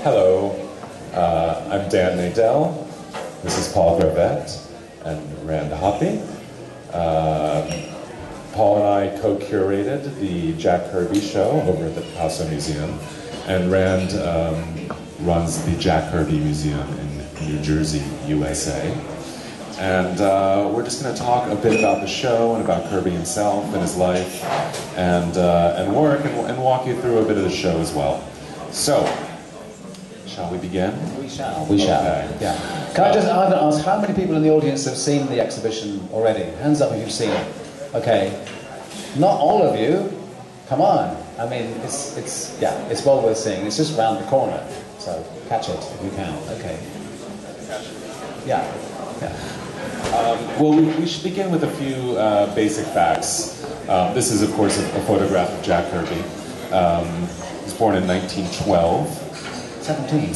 Hello, I'm Dan Nadel. This is Paul Gravett and Rand Hoppe. Paul and I co-curated the Jack Kirby show over at the Picasso Museum, and Rand runs the Jack Kirby Museum in New Jersey, USA. And we're just going to talk a bit about the show and about Kirby himself and his life and work and walk you through a bit of the show as well. So, shall we begin? We shall. We shall. Okay. Yeah. Can I just ask how many people in the audience have seen the exhibition already? Hands up if you've seen it. Okay. Not all of you. Come on. I mean, it's well worth seeing. It's just round the corner. So catch it if you can. Okay. Yeah. Well, we should begin with a few basic facts. This is, of course, a photograph of Jack Kirby. He was born in 1912. 17.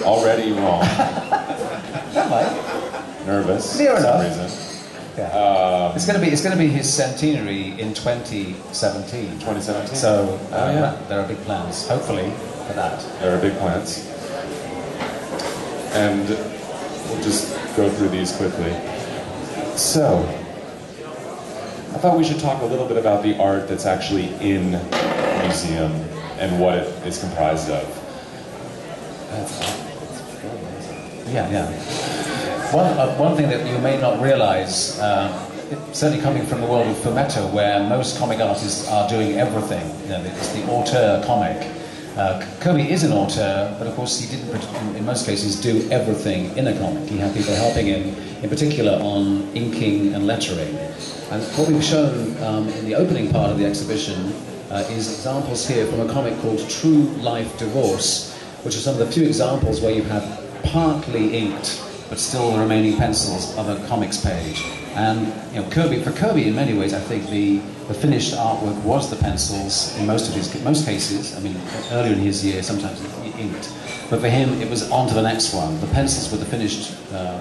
Already wrong. That might. Nervous. Near for enough. some reason. Yeah. It's going to be his centenary in 2017. 2017. So yeah. There are big plans, hopefully, for that. There are big plans. And we'll just go through these quickly. So, I thought we should talk a little bit about the art that's actually in the museum and what it is comprised of. Yeah. One thing that you may not realize, certainly coming from the world of Fumetto, where most comic artists are doing everything. You know, it's the auteur comic. Kirby is an auteur, but of course he didn't, in most cases, do everything in a comic. He had people helping him, in particular on inking and lettering. And what we've shown in the opening part of the exhibition is examples here from a comic called True Life Divorce, which are some of the few examples where you have partly inked, but still the remaining pencils of a comics page. And you know, for Kirby, in many ways, I think the finished artwork was the pencils in most cases. I mean, earlier in his year, sometimes he inked, but for him, it was on to the next one. The pencils were the finished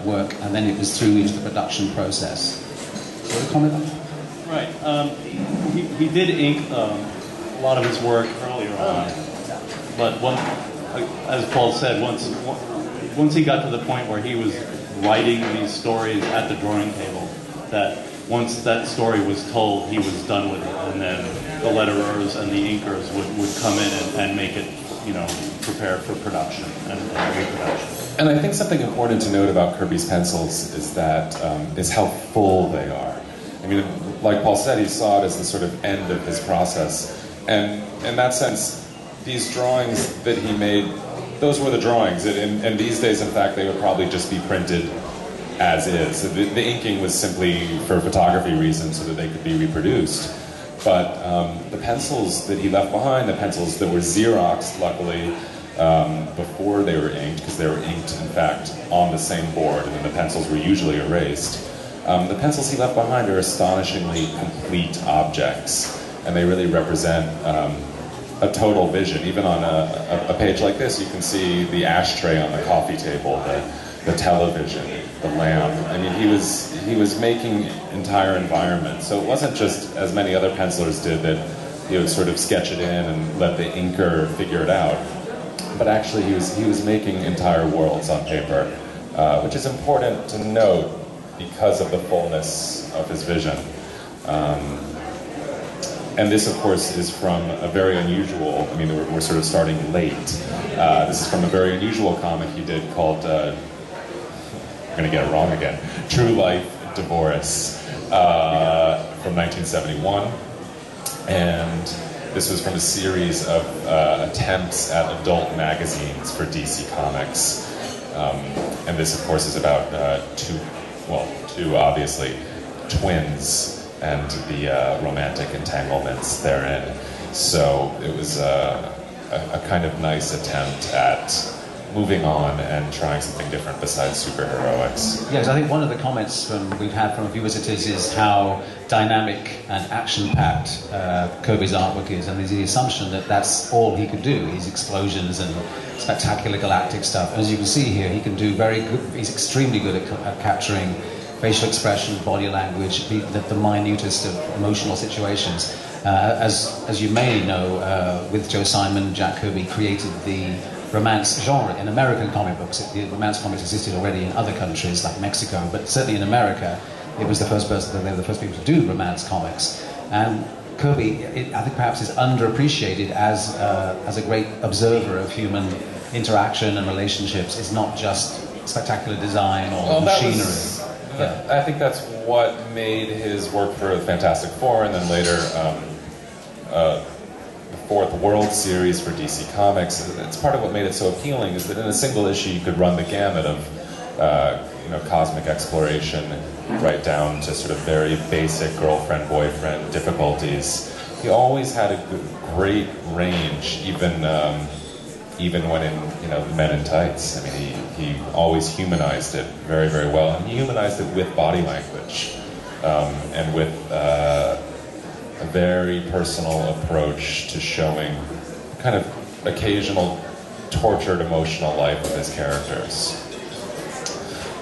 work, and then it was through into the production process. Do you want to comment on that? Right. He did ink a lot of his work earlier on, but as Paul said, once he got to the point where he was writing these stories at the drawing table, that once that story was told, he was done with it, and then the letterers and the inkers would come in and make it, prepared for production and reproduction. And I think something important to note about Kirby's pencils is that is how full they are. I mean, like Paul said, he saw it as the sort of end of his process, and in that sense, these drawings that he made, those were the drawings, and these days, in fact, they would probably just be printed as is. The inking was simply for photography reasons so that they could be reproduced. But the pencils that he left behind, the pencils that were Xeroxed, luckily, before they were inked, because they were inked, in fact, on the same board, and then the pencils were usually erased. The pencils he left behind are astonishingly complete objects, and they really represent a total vision. Even on a page like this, you can see the ashtray on the coffee table, the television, the lamp. I mean, he was making entire environments. So it wasn't just, as many other pencilers did, that he would sort of sketch it in and let the inker figure it out. But actually, he was making entire worlds on paper, which is important to note because of the fullness of his vision. And this, of course, is from a very unusual, I mean, we're sort of starting late. This is from a very unusual comic he did called, I'm going to get it wrong again, True Life Divorce, from 1971. And this was from a series of attempts at adult magazines for DC Comics. And this, of course, is about two obviously, twins, and the romantic entanglements therein. So it was a kind of nice attempt at moving on and trying something different besides superheroics. Yes, I think one of the comments we've had from a few visitors is how dynamic and action-packed Kirby's artwork is, and there's the assumption that that's all he could do, his explosions and spectacular galactic stuff. And as you can see here, he can do very good, he's extremely good at capturing facial expression, body language, the minutest of emotional situations. As you may know, with Joe Simon, Jack Kirby created the romance genre. In American comic books, the romance comics existed already in other countries like Mexico, but certainly in America, it was the first person, they were the first people to do romance comics. And Kirby, I think perhaps is underappreciated as a great observer of human interaction and relationships. It's not just spectacular design or machinery. I think that's what made his work for the Fantastic Four, and then later the fourth World Series for DC Comics. It's part of what made it so appealing, is that in a single issue you could run the gamut of cosmic exploration right down to sort of very basic girlfriend-boyfriend difficulties. He always had a great range, even when in Men in Tights. I mean, he always humanized it very, very well, and he humanized it with body language and with a very personal approach to showing kind of occasional tortured emotional life of his characters.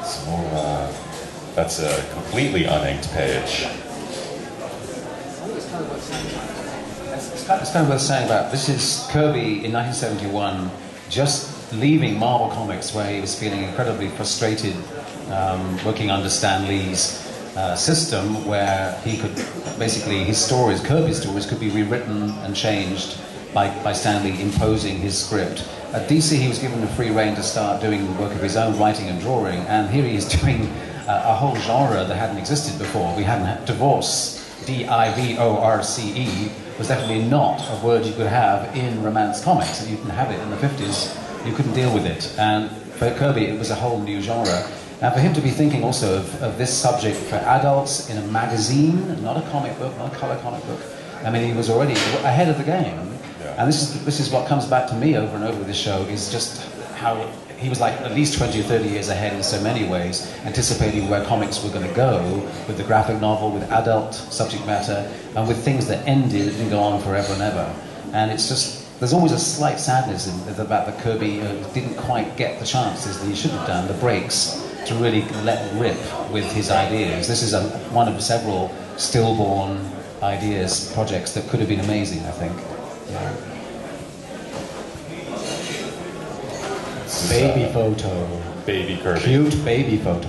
So that's a completely uninked page. It's kind of worth saying about this is Kirby in 1971, just leaving Marvel Comics, where he was feeling incredibly frustrated, working under Stan Lee's system, where he could basically Kirby's stories could be rewritten and changed by Stan Lee imposing his script. At DC, he was given a free rein to start doing work of his own, writing and drawing, and here he is doing a whole genre that hadn't existed before. We hadn't had divorce, D-I-V-O-R-C-E, was definitely not a word you could have in romance comics. You didn't have it in the 50s, you couldn't deal with it. And for Kirby, it was a whole new genre. And for him to be thinking also of this subject for adults in a magazine, not a comic book, not a color comic book, I mean, he was already ahead of the game. Yeah. And this is what comes back to me over and over with this show, is just how he was like at least 20 or 30 years ahead in so many ways, anticipating where comics were going to go with the graphic novel, with adult subject matter, and with things that ended and go on forever and ever. And it's just, there's always a slight sadness about the Kirby didn't quite get the chances that he should have done, the breaks, to really let rip with his ideas. This is one of several stillborn ideas, projects that could have been amazing, I think. Yeah. Baby photo. Baby Kirby. Cute baby photo.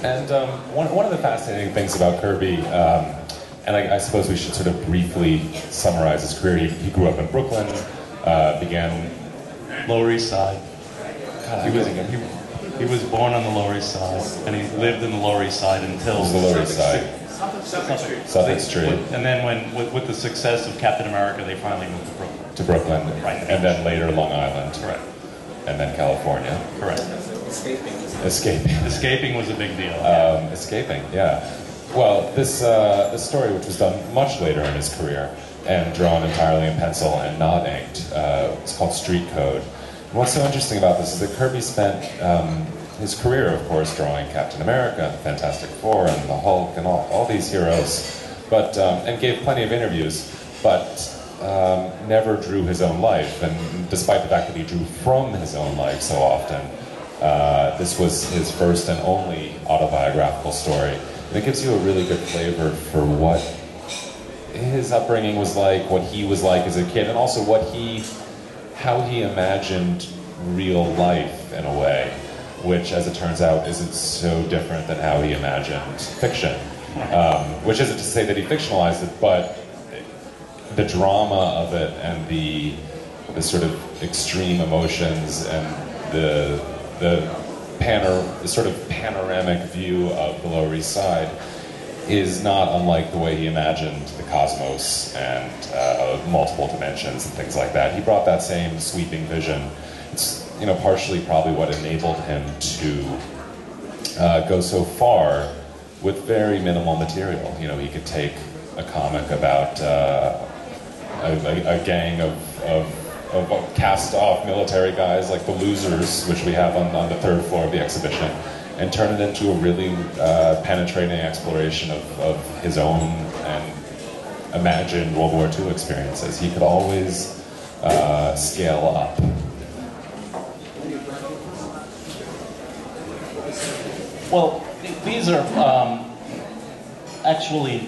And one of the fascinating things about Kirby, and I suppose we should sort of briefly summarize his career. He grew up in Brooklyn, began Lower East Side. God, he was born on the Lower East Side, and he lived in the Lower East Side until the Lower East Side. Suffolk Street. And then with the success of Captain America, they finally moved to Brooklyn. To Brooklyn, right. And then later Long Island. Correct. And then California. Correct. Escaping was a big deal. Escaping, yeah. Well, this story, which was done much later in his career and drawn entirely in pencil and not inked, it's called Street Code. And what's so interesting about this is that Kirby spent his career, of course, drawing Captain America, Fantastic Four, and the Hulk, and all these heroes, but and gave plenty of interviews, but never drew his own life. And despite the fact that he drew from his own life so often, this was his first and only autobiographical story. And it gives you a really good flavor for what his upbringing was like, what he was like as a kid, and also how he imagined real life in a way, which, as it turns out, isn't so different than how he imagined fiction. Which isn't to say that he fictionalized it, but the drama of it and the sort of extreme emotions and the sort of panoramic view of the Lower East Side is not unlike the way he imagined the cosmos and multiple dimensions and things like that. He brought that same sweeping vision. It's partially probably what enabled him to go so far with very minimal material. He could take a comic about a gang of cast-off military guys like the Losers, which we have on the third floor of the exhibition, and turn it into a really penetrating exploration of his own and imagined World War II experiences. He could always scale up. Well, these are actually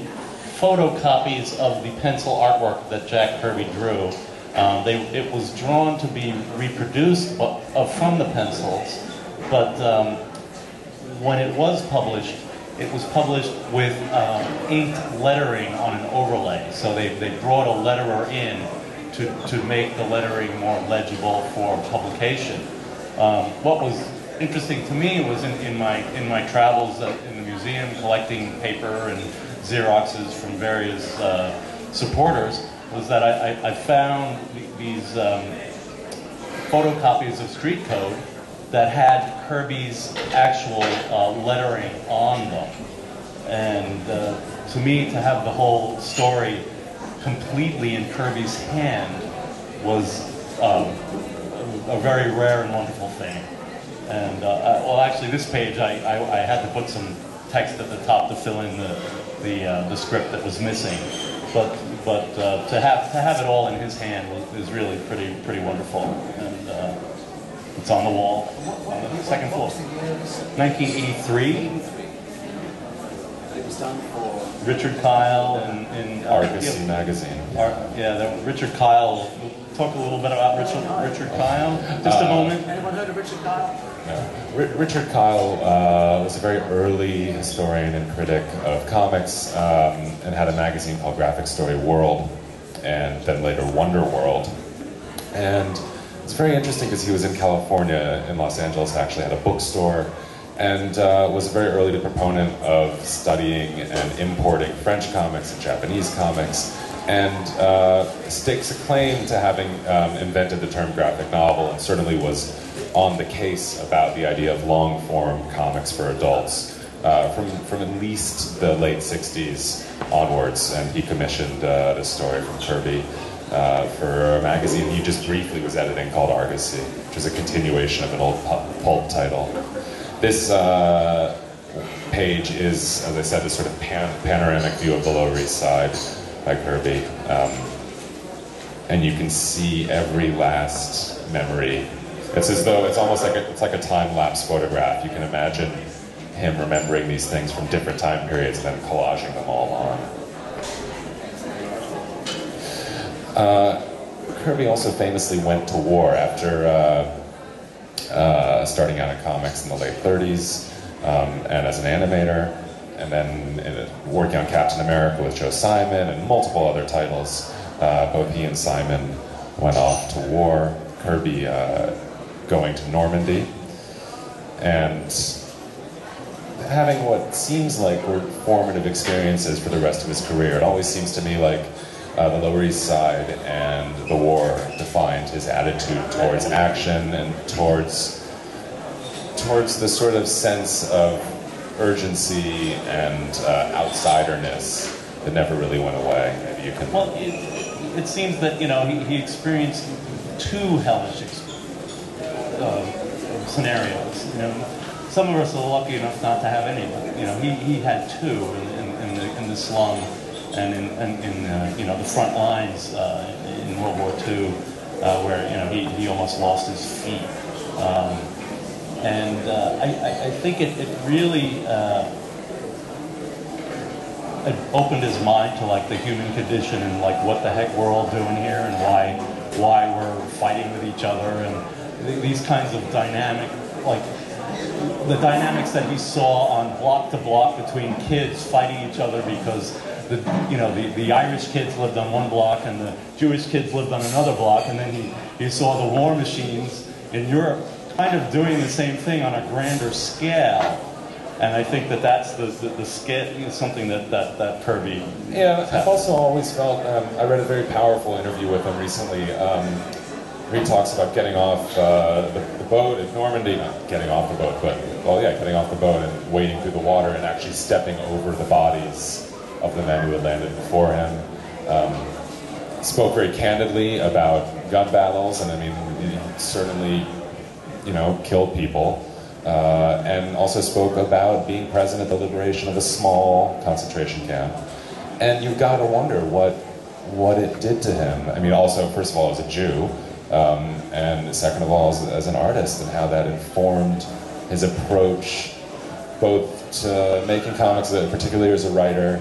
photocopies of the pencil artwork that Jack Kirby drew. It was drawn to be reproduced from the pencils, but when it was published with inked lettering on an overlay. So they brought a letterer in to make the lettering more legible for publication. What was interesting to me was in my travels in the museum collecting paper and Xeroxes from various supporters, was that I found these photocopies of Street Code that had Kirby's actual lettering on them. And to me, to have the whole story completely in Kirby's hand was a very rare and wonderful thing. And well, actually, this page I had to put some text at the top to fill in the script that was missing. But to have it all in his hand is really pretty wonderful. And it's on the wall on the second floor. 1983. It was done for Richard Kyle in Argosy magazine. Richard Kyle. Talk a little bit about Richard Kyle. Just a moment. Anyone heard of Richard Kyle? No. Richard Kyle was a very early historian and critic of comics, and had a magazine called Graphic Story World, and then later Wonder World. And it's very interesting because he was in California, in Los Angeles, actually had a bookstore, and was a very early proponent of studying and importing French comics and Japanese comics, and stakes a claim to having invented the term graphic novel, and certainly was on the case about the idea of long-form comics for adults from at least the late 60s onwards, and he commissioned this story from Kirby for a magazine he just briefly was editing called Argosy, which is a continuation of an old pulp title. This page is, as I said, this sort of panoramic view of the Lower East Side by Kirby, and you can see every last memory. It's as though it's almost like it's like a time-lapse photograph. You can imagine him remembering these things from different time periods and then collaging them all on. Kirby also famously went to war after starting out in comics in the late 30s, and as an animator, and then working on Captain America with Joe Simon and multiple other titles. Both he and Simon went off to war. Kirby going to Normandy, and having what seems like were formative experiences for the rest of his career. It always seems to me like the Lower East Side and the war defined his attitude towards action and towards the sort of sense of urgency and outsiderness that never really went away. Maybe you can. Well, it seems that he experienced two hellish scenarios. Some of us are lucky enough not to have any. He had two in the slum and in the front lines in World War II, where he almost lost his feet. And I think it really it opened his mind to like the human condition and like what the heck we're all doing here and why we're fighting with each other and these kinds of dynamic, like the dynamics that he saw on block to block between kids fighting each other because the Irish kids lived on one block and the Jewish kids lived on another block, and then he saw the war machines in Europe kind of doing the same thing on a grander scale. And I think that's the scale, something that Kirby. Yeah, I've also always felt. I read a very powerful interview with him recently. Where he talks about getting off the boat at Normandy, not getting off the boat, but getting off the boat and wading through the water and actually stepping over the bodies of the men who had landed before him. Spoke very candidly about gun battles, and I mean, he certainly, killed people. And also spoke about being present at the liberation of a small concentration camp. And you've got to wonder what it did to him. I mean, also, first of all, as a Jew, and second of all, as an artist, and how that informed his approach both to making comics, particularly as a writer,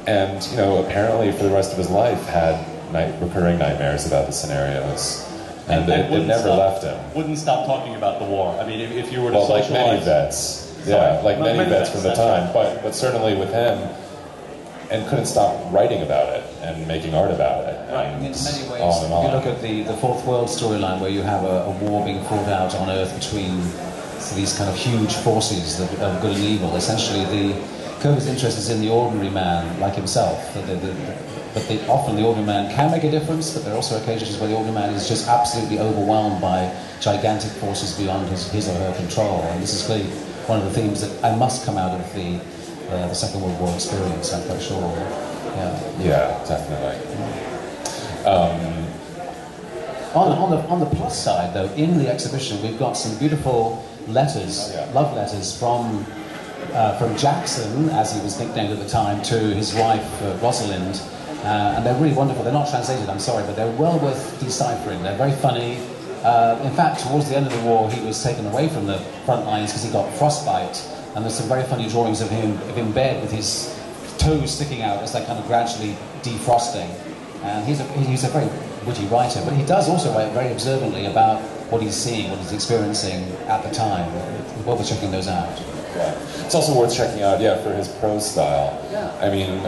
and apparently for the rest of his life had recurring nightmares about the scenarios. And it never left him. Wouldn't stop talking about the war. I mean, if you were to like socialize... many vets. Yeah, like many vets from the time. But certainly with him, and couldn't stop writing about it and making art about it. Right. In many ways, on and on. if you look at the Fourth World storyline, where you have a war being fought out on Earth between these kind of huge forces that are good and evil, essentially Kirby's interest is in the ordinary man, like himself. But often the ordinary man can make a difference, but there are also occasions where the ordinary man is just absolutely overwhelmed by gigantic forces beyond his or her control. And this is clearly one of the themes that I must come out of the Second World War experience, I'm quite sure. Yeah, definitely. On the plus side, though, in the exhibition we've got some beautiful letters, love letters from Jackson, as he was nicknamed at the time, to his wife Rosalind, and they're really wonderful. They're not translated, I'm sorry, but they're well worth deciphering. They're very funny. In fact, towards the end of the war, he was taken away from the front lines because he got frostbite, and there's some very funny drawings of him in bed with his toes sticking out as they're kind of gradually defrosting. And he's a very witty writer, but he does also write very observantly about what he's seeing, what he's experiencing at the time. It's well worth checking those out. Yeah. It's also worth checking out, for his prose style. Yeah. I mean,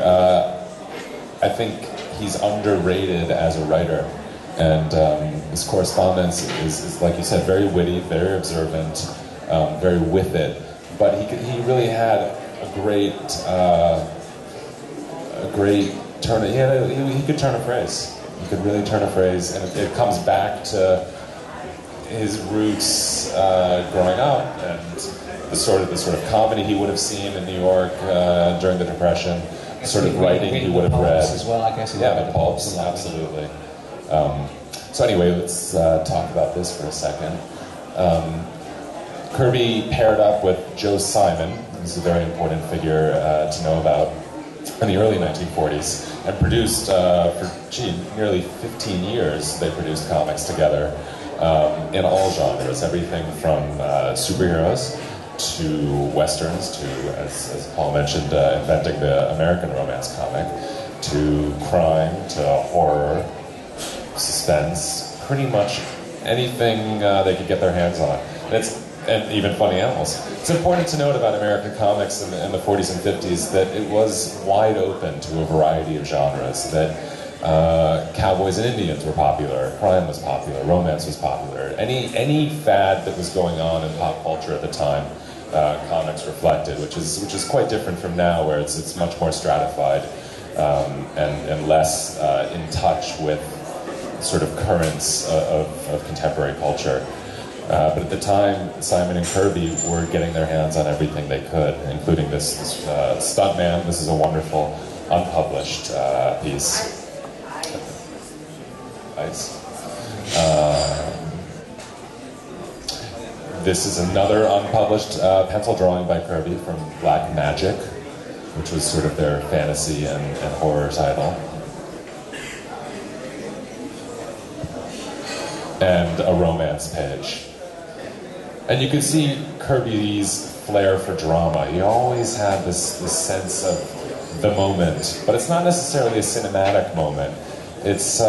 I think he's underrated as a writer. And his correspondence is, like you said, very witty, very observant, very with it. But he really had a great turn. He could turn a phrase. He could really turn a phrase, and it comes back to his roots growing up and the sort of comedy he would have seen in New York during the Depression, the sort of writing he would have read as well, I guess. The pulps, absolutely. So anyway, let's talk about this for a second. Kirby paired up with Joe Simon, who's a very important figure to know about, in the early 1940s, and produced for nearly 15 years. They produced comics together in all genres, everything from superheroes to westerns to, as Paul mentioned, inventing the American romance comic, to crime, to horror, suspense, pretty much anything they could get their hands on. And even funny animals. It's important to note about American comics in the 40s and 50s that it was wide open to a variety of genres, that cowboys and Indians were popular, crime was popular, romance was popular. Any fad that was going on in pop culture at the time, comics reflected, which is quite different from now, where it's much more stratified and less in touch with sort of currents of contemporary culture. But at the time, Simon and Kirby were getting their hands on everything they could, including this Stuntman. This is a wonderful unpublished piece. Nice. This is another unpublished pencil drawing by Kirby from Black Magic, which was sort of their fantasy and horror title. And a romance page. And you can see Kirby's flair for drama. He always had this sense of the moment, but it's not necessarily a cinematic moment. It's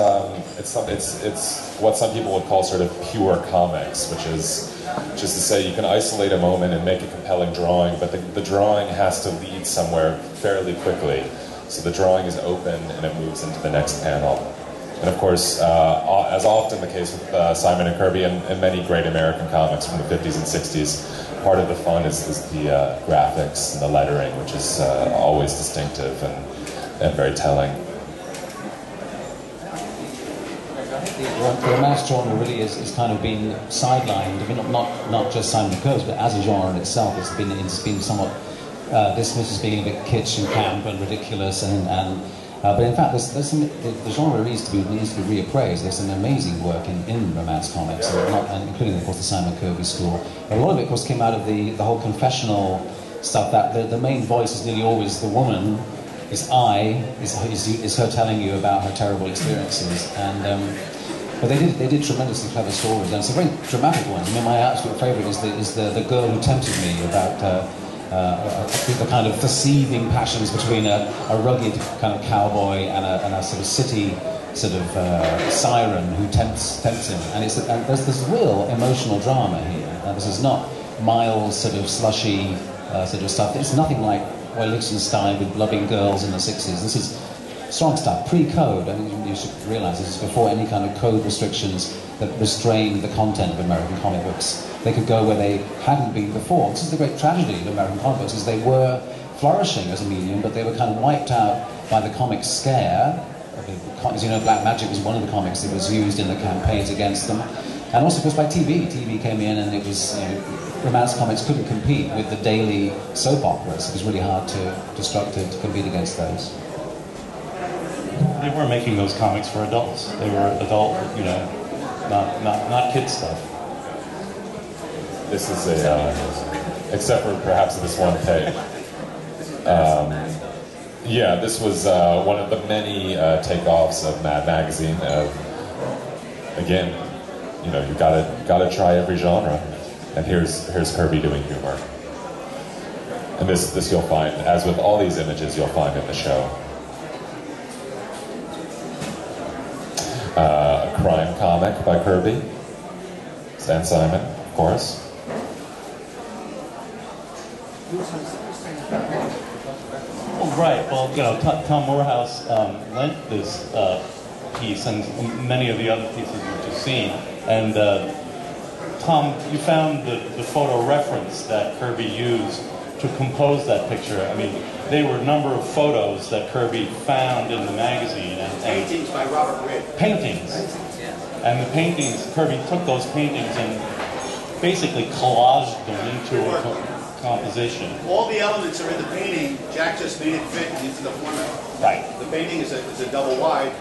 what some people would call sort of pure comics, which is just to say you can isolate a moment and make a compelling drawing, but the drawing has to lead somewhere fairly quickly. So the drawing is open and it moves into the next panel. And of course, as often the case with Simon and Kirby and many great American comics from the 50s and 60s, part of the fun is the graphics and the lettering, which is always distinctive and very telling. The romance genre really is kind of been sidelined. I mean, not just Simon and Kirby, but as a genre in itself, it's been somewhat dismissed as being a bit kitsch and camp and ridiculous but in fact, the genre needs to be reappraised. There's some amazing work in romance comics, and including, of course, the Simon Kirby school. A lot of it, of course, came out of the whole confessional stuff, that the main voice is nearly always the woman, is her telling you about her terrible experiences. But they did tremendously clever stories, and some very dramatic ones. I mean, my absolute favourite is the Girl Who Tempted Me, about the kind of seething passions between a rugged kind of cowboy and a sort of city sort of siren who tempts him, and there's this real emotional drama here. This is not mild, sort of slushy sort of stuff. It's nothing like Liechtenstein with blubbing girls in the 60s. This is strong stuff, pre-code. I mean, you should realise this is before any kind of code restrictions that restrain the content of American comic books. They could go where they hadn't been before. This is the great tragedy of American comic books, is they were flourishing as a medium, but they were kind of wiped out by the comic scare. As you know, Black Magic was one of the comics that was used in the campaigns against them. And also, of course, by TV. TV came in and it was, romance comics couldn't compete with the daily soap operas. It was really hard to compete against those. They weren't making those comics for adults. They were adult, not kid stuff. This is except for perhaps this one page. Yeah, this was one of the many takeoffs of Mad Magazine. Again, you gotta try every genre, and here's Kirby doing humor. And this you'll find, as with all these images, you'll find in the show. A crime comic by Kirby, Stan Simon, of course. Oh, right. Well, Tom Morehouse lent this piece and many of the other pieces you've just seen. And Tom, you found the photo reference that Kirby used to compose that picture. I mean, they were a number of photos that Kirby found in the magazine. And Paintings by Robert Ridd. Paintings. And the paintings, Kirby took those paintings and basically collaged them into a composition. All the elements are in the painting. Jack just made it fit into the format. Right. The painting is a double wide.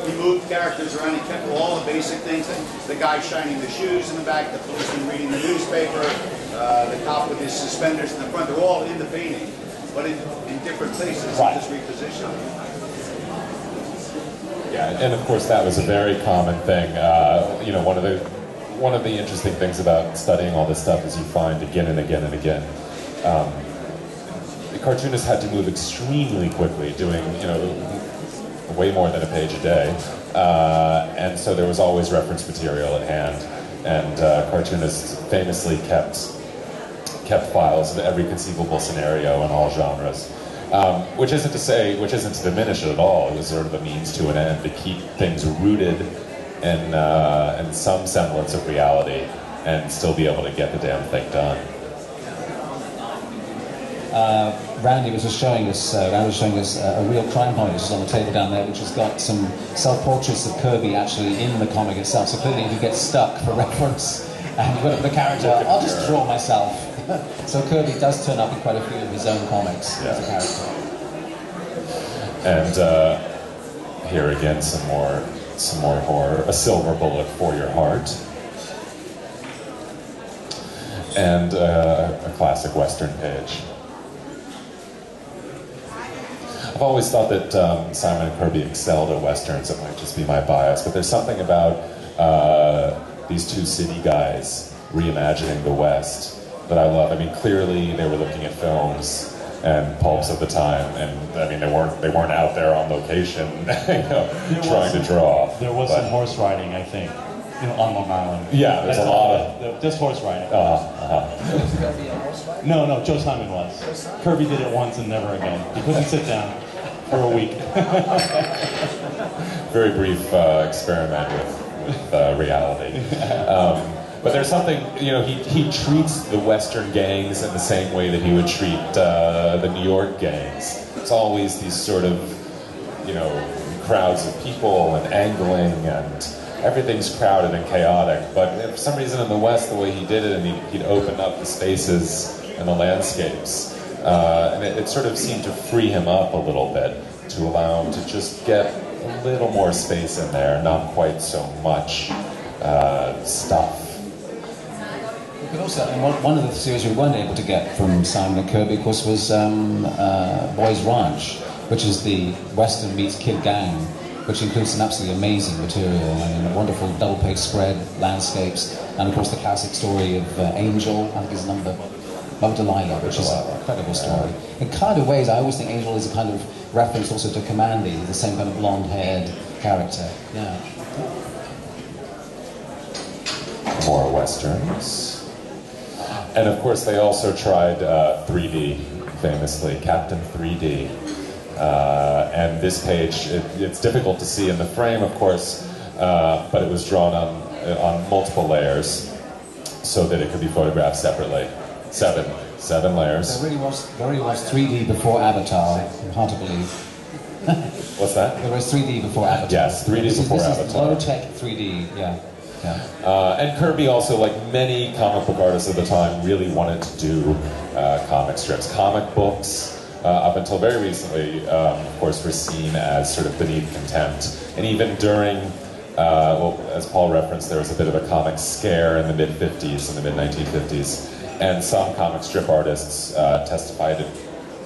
He moved characters around. He kept all the basic things. The guy shining the shoes in the back, the policeman reading the newspaper, the cop with his suspenders in the front. They're all in the painting, but in different places. Right. Just repositioned. Yeah, and of course that was a very common thing. One of the interesting things about studying all this stuff is you find again and again and again. The cartoonists had to move extremely quickly, doing way more than a page a day, and so there was always reference material at hand. And cartoonists famously kept files of every conceivable scenario in all genres. Which isn't to diminish it at all. It was sort of a means to an end to keep things rooted in some semblance of reality and still be able to get the damn thing done. Randy was just showing us. A real crime comic, which is on the table down there, which has got some self-portraits of Kirby actually in the comic itself. So clearly, if you get stuck for reference and you've got to put a character, I'll just draw myself. So Kirby does turn up in quite a few of his own comics as a character. And here again, some more horror. A silver bullet for your heart. And a classic Western page. I've always thought that Simon and Kirby excelled at Westerns. It might just be my bias, but there's something about these two city guys reimagining the West that I love. I mean, clearly they were looking at films and pulps at the time, and I mean they weren't out there on location, trying to draw. There was some horse riding, I think, on Long Island. Yeah, there's a lot of just horse riding. No, Joe Simon was. Kirby did it once and never again. He couldn't sit down for a week. Very brief experiment with reality. But there's something, he treats the Western gangs in the same way that he would treat the New York gangs. It's always these sort of, crowds of people and angling, and everything's crowded and chaotic. But for some reason in the West, the way he did it, and he'd open up the spaces and the landscapes. And it sort of seemed to free him up a little bit, to allow him to just get a little more space in there, not quite so much stuff. But also, one of the series we weren't able to get from Simon and Kirby, of course, was Boys Ranch, which is the Western meets Kid Gang, which includes some absolutely amazing material. I mean, a wonderful double-page spread, landscapes, and of course the classic story of Angel, I think is number of Delilah, which is an incredible story. In kind of ways, I always think Angel is a kind of reference also to Commandy, the same kind of blonde-haired character. Yeah. More westerns. And of course, they also tried 3D, famously, Captain 3D. And this page, it's difficult to see in the frame, of course, but it was drawn on multiple layers so that it could be photographed separately. Seven layers. There really was 3D before Avatar. Hard to believe. What's that? There was 3D before Avatar. Yes, 3D before this Avatar. Is low-tech 3D, yeah. And Kirby also, like many comic book artists of the time, really wanted to do comic strips. Comic books, up until very recently, of course, were seen as sort of beneath contempt. And even during, well, as Paul referenced, there was a bit of a comic scare in the mid-50s, in the mid-1950s. And some comic strip artists testified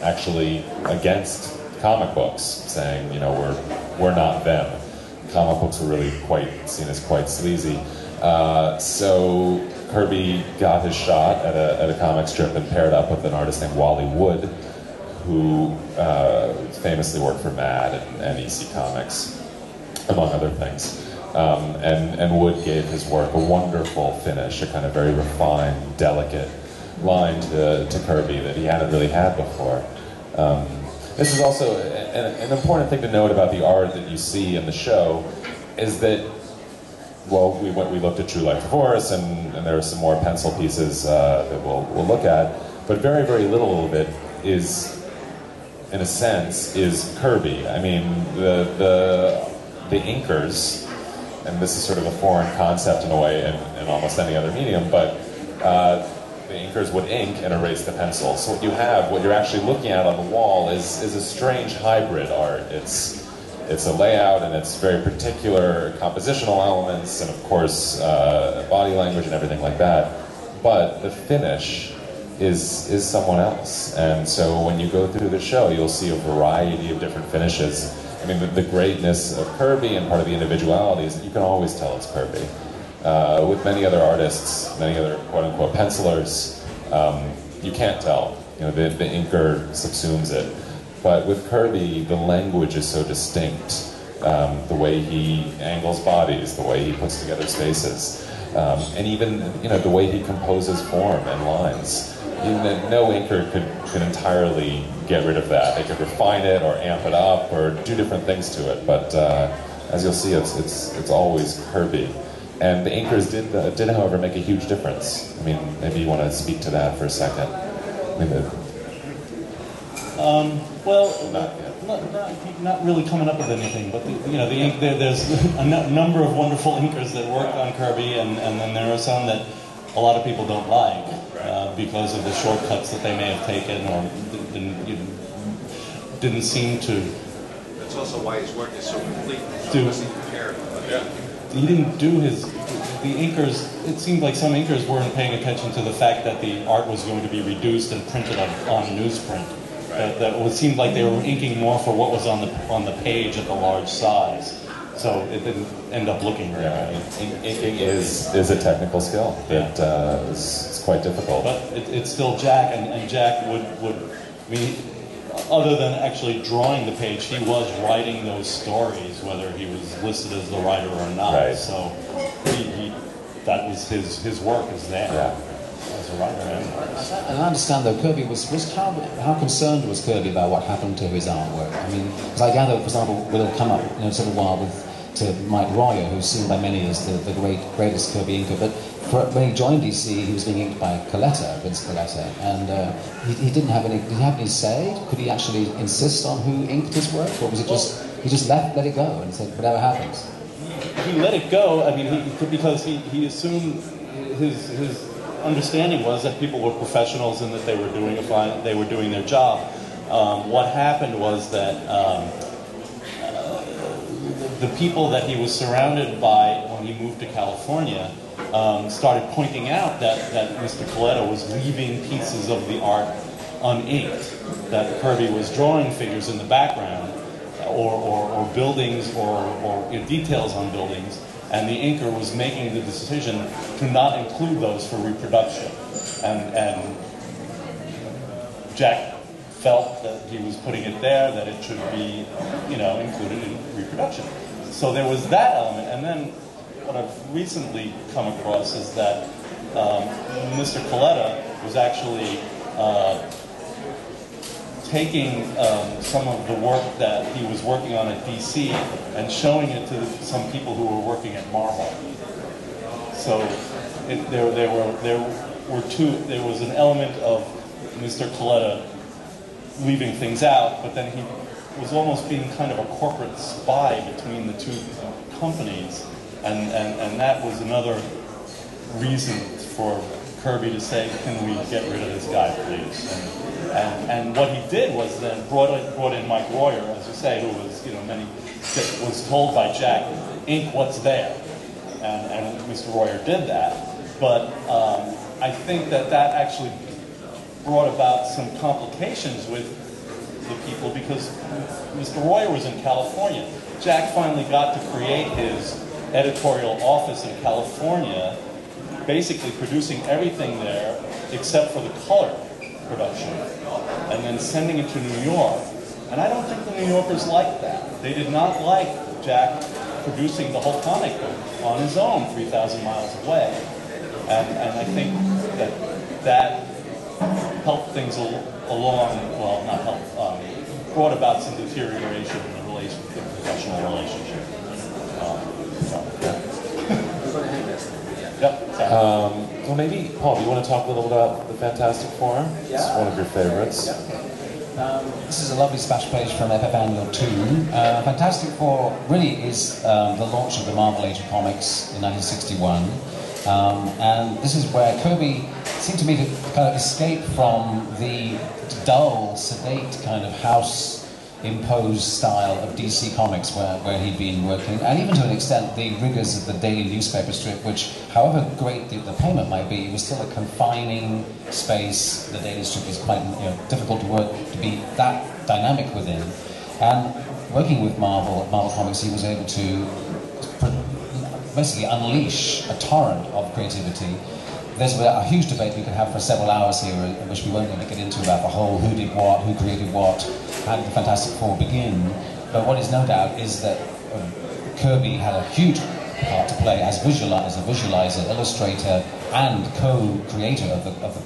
actually against comic books, saying, you know, we're not them. Comic books were really seen as quite sleazy. So Kirby got his shot at a comic strip and paired up with an artist named Wally Wood, who famously worked for Mad and EC Comics, among other things. And Wood gave his work a wonderful finish, a kind of very refined, delicate line to Kirby that he hadn't really had before. This is also an important thing to note about the art that you see in the show, is that, well, we looked at True Life Divorce, and there are some more pencil pieces that we'll look at, but very, very little of it is, in a sense, is Kirby. I mean, the inkers, and this is sort of a foreign concept in a way in almost any other medium, but the inkers would ink and erase the pencil. So what you're actually looking at on the wall is a strange hybrid art. It's a layout, and it's very particular compositional elements, and of course body language and everything like that. But the finish is someone else. And so when you go through the show, you'll see a variety of different finishes. I mean, the greatness of Kirby and part of the individuality is that you can always tell it's Kirby. With many other artists, many other quote-unquote pencilers, you can't tell. You know, the inker subsumes it. But with Kirby, the language is so distinct. The way he angles bodies, the way he puts together spaces, and even the way he composes form and lines. No inker could entirely get rid of that. They could refine it or amp it up or do different things to it. But as you'll see, it's always Kirby. And the inkers did, however, make a huge difference. I mean, maybe you want to speak to that for a second. I mean, not really coming up with anything, but the ink. There's a number of wonderful inkers that worked on Kirby, and then there are some that a lot of people don't like because of the shortcuts that they may have taken or didn't seem to. That's also why his work is so complete. He wasn't prepared. He didn't do the inkers, it seemed like some inkers weren't paying attention to the fact that the art was going to be reduced and printed on newsprint. Right. That seemed like they were inking more for what was on the page at the large size. So it didn't end up looking very nice. Inking is a technical skill that is quite difficult. But it's still Jack, and Jack would I mean, other than actually drawing the page, he was writing those stories, whether he was listed as the writer or not. Right. So that was his work is there as a writer and artist. And I understand, though, Kirby was how concerned was Kirby about what happened to his artwork? I mean, because I gather, for example, it'll come up in a little while to Mike Royer, who's seen by many as the greatest Kirby inker, but when he joined DC, he was being inked by Vince Coletta, and he didn't have any. Did he have any say? Could he actually insist on who inked his work, or was it he just let it go and said whatever happens? He let it go. I mean, because he assumed his understanding was that people were professionals and that they were doing their job. What happened was that the people that he was surrounded by when he moved to California started pointing out that Mr. Coletta was leaving pieces of the art uninked, that Kirby was drawing figures in the background or buildings or details on buildings, and the inker was making the decision to not include those for reproduction. And Jack felt that he was putting it there, that it should be, included in reproduction. So there was that element, and then what I've recently come across is that Mr. Coletta was actually taking some of the work that he was working on at DC and showing it to some people who were working at Marvel. So there was an element of Mr. Coletta leaving things out, but then he was almost being kind of a corporate spy between the two companies, and that was another reason for Kirby to say, can we get rid of this guy, please? And what he did was then brought in Mike Royer, as you say, who was, was told by Jack, ink what's there. And Mr. Royer did that. But I think that actually brought about some complications with the people because Mr. Royer was in California. Jack finally got to create his editorial office in California, basically producing everything there except for the color production, and then sending it to New York. And I don't think the New Yorkers liked that. They did not like Jack producing the whole comic book on his own 3,000 miles away. And I think that helped things along, well, not helped, brought about some deterioration in the professional relationship. Well, maybe, Paul, do you want to talk a little bit about the Fantastic Four? Yeah. It's one of your favorites. This is a lovely splash page from FF Annual 2. Fantastic Four really is the launch of the Marvel Age of Comics in 1961. And this is where Kirby seemed to me to kind of escape from the dull, sedate kind of house-imposed style of DC Comics where he'd been working, and even to an extent the rigors of the daily newspaper strip, which, however great the payment might be, was still a confining space. The daily strip is quite difficult to work, to be that dynamic within. And working with Marvel Comics, he was able to basically unleash a torrent of creativity. There's a huge debate we could have for several hours here, which we won't really get into, about the whole who did what, who created what, how did the Fantastic Four begin. But what is no doubt is that Kirby had a huge part to play as a visualizer, illustrator, and co-creator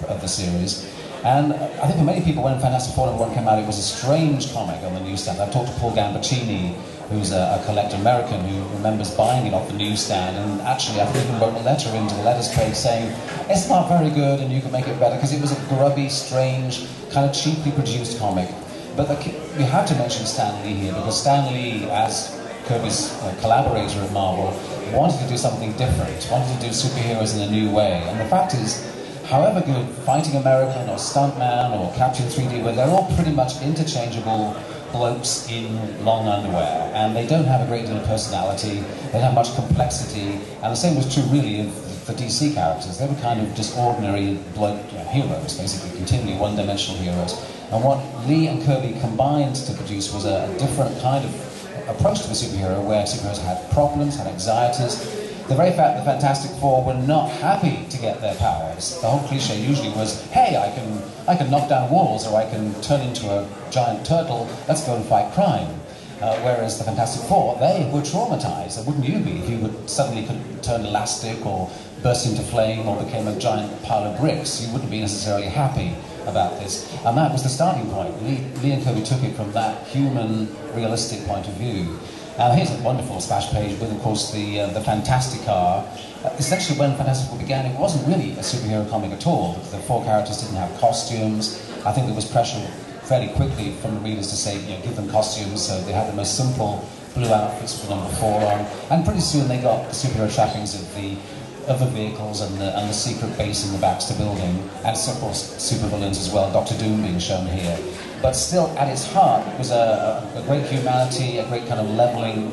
of the series. And I think for many people, when Fantastic Four #1 came out, it was a strange comic on the newsstand. I've talked to Paul Gambaccini, who's a collector American, who remembers buying it off the newsstand, and actually I think even wrote a letter into the letters page saying, it's not very good and you can make it better, because it was a grubby, strange, kind of cheaply produced comic. But we have to mention Stan Lee here, because Stan Lee, as Kirby's collaborator at Marvel, wanted to do something different, wanted to do superheroes in a new way. And the fact is, however good Fighting American or Stuntman or Captain 3D were, they're all pretty much interchangeable blokes in long underwear, and they don't have a great deal of personality, they don't have much complexity, and the same was true really of the DC characters. They were kind of just ordinary bloke heroes, basically, continually one-dimensional heroes. And what Lee and Kirby combined to produce was a different kind of approach to the superhero, where superheroes had problems, had anxieties. The very fact the Fantastic Four were not happy to get their powers. The whole cliche usually was, hey, I can knock down walls, or I can turn into a giant turtle, let's go and fight crime. Whereas the Fantastic Four, they were traumatized. And wouldn't you be if you suddenly could turn elastic or burst into flame or became a giant pile of bricks? You wouldn't be necessarily happy about this. And that was the starting point. Lee and Kirby took it from that human, realistic point of view. Now here's a wonderful splash page with, of course, the Fantastic Car. Essentially, when Fantastic Four began, it wasn't really a superhero comic at all. The four characters didn't have costumes. I think there was pressure fairly quickly from the readers to say, give them costumes, so they had the most simple blue outfits with number 4 on. And pretty soon they got the superhero trappings of the vehicles and the secret base in the Baxter building, and of course supervillains as well, Dr. Doom being shown here. But still, at its heart, was a great humanity, a great kind of leveling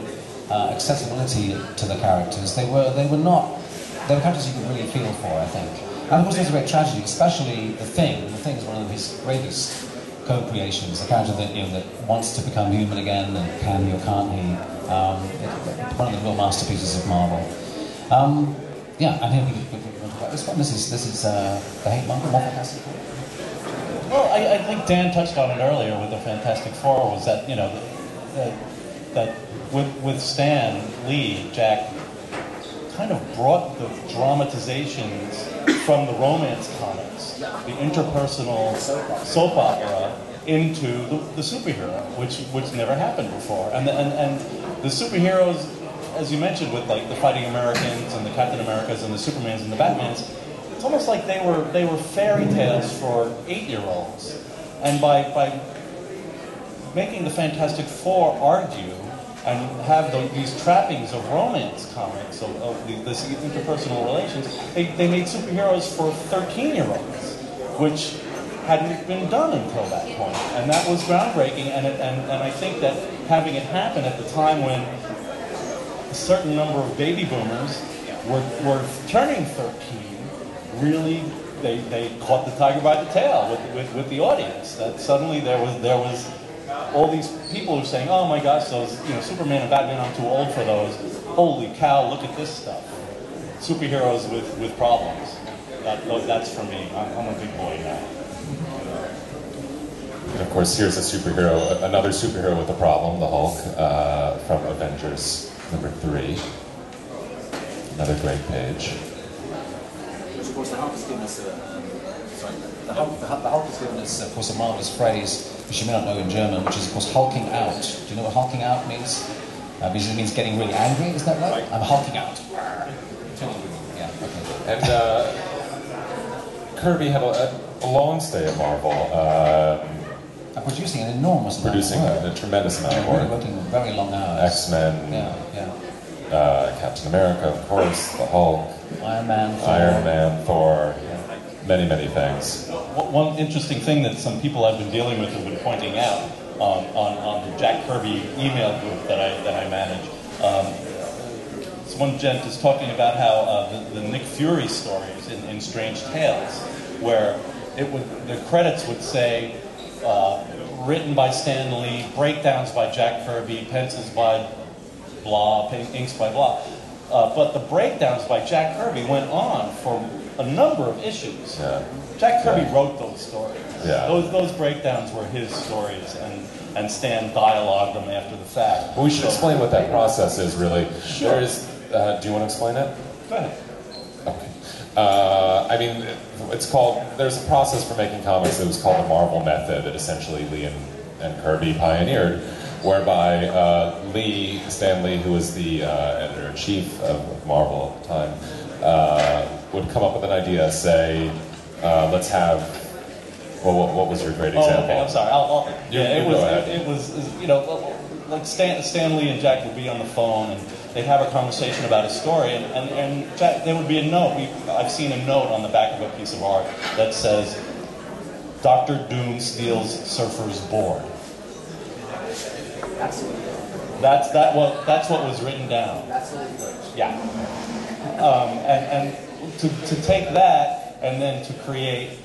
accessibility to the characters. They were characters you could really feel for, I think. And of course, there's a great tragedy, especially the Thing. The Thing is one of his greatest co-creations. The character that wants to become human again, and can he or can't he? One of the real masterpieces of Marvel. And here we talk about this one. This is the Hate Monger, more Fantastic Four. Well, I think Dan touched on it earlier with the Fantastic Four, was that, you know, that with Stan Lee, Jack kind of brought the dramatizations from the romance comics, the interpersonal soap opera, into the superhero, which never happened before. And the superheroes, as you mentioned, with like the Fighting Americans and the Captain Americas and the Supermans and the Batmans, it's almost like they were fairy tales for 8-year-olds. And by making the Fantastic Four argue and have these trappings of romance comics, of this interpersonal relations, they made superheroes for 13-year-olds, which hadn't been done until that point. And that was groundbreaking, and I think that having it happen at the time when a certain number of baby boomers were turning 13, really, they caught the tiger by the tail with the audience. That suddenly there was all these people who were saying, oh my gosh, those, you know, Superman and Batman, I'm too old for those. Holy cow, look at this stuff. Superheroes with problems. That's for me. I'm a big boy now. And of course, here's a superhero, another superhero with a problem, the Hulk, from Avengers #3. Another great page. Which, of course, the Hulk has given us the Hulk has given us, of course, a marvelous phrase, which you may not know in German, which is, of course, hulking out. Do you know what hulking out means? Because it means getting really angry, isn't that right? I'm hulking out. Yeah, okay. And Kirby had a long stay at Marvel. Producing an enormous amount producing of work. a tremendous amount of Really work. working very long hours. X-Men, Yeah. Captain America, of course, the Hulk, Iron Man, Thor, many, many things. One interesting thing that some people I've been dealing with have been pointing out on the Jack Kirby email group that I manage. One gent is talking about how the Nick Fury stories in Strange Tales, where the credits would say written by Stan Lee, breakdowns by Jack Kirby, pencils by blah, inks by blah. But the breakdowns by Jack Kirby went on for a number of issues. Yeah. Jack Kirby wrote those stories. Yeah. Those breakdowns were his stories, and Stan dialogued them after the fact. Well, we should explain what that process is, really. Sure. Do you want to explain it? Go ahead. Okay. I mean, there's a process for making comics that was called the Marvel Method that essentially Lee and Kirby pioneered, whereby Stan Lee, who was the editor-in-chief of Marvel at the time, would come up with an idea, say, let's have, well, what was your great example? Oh, okay, I'm sorry. It was, you know, like Stan Lee and Jack would be on the phone, and they'd have a conversation about a story, and Jack, there would be a note. I've seen a note on the back of a piece of art that says, Dr. Doom steals Surfer's board. Absolutely. That's what was written down. Absolutely. Yeah. And to take that and then to create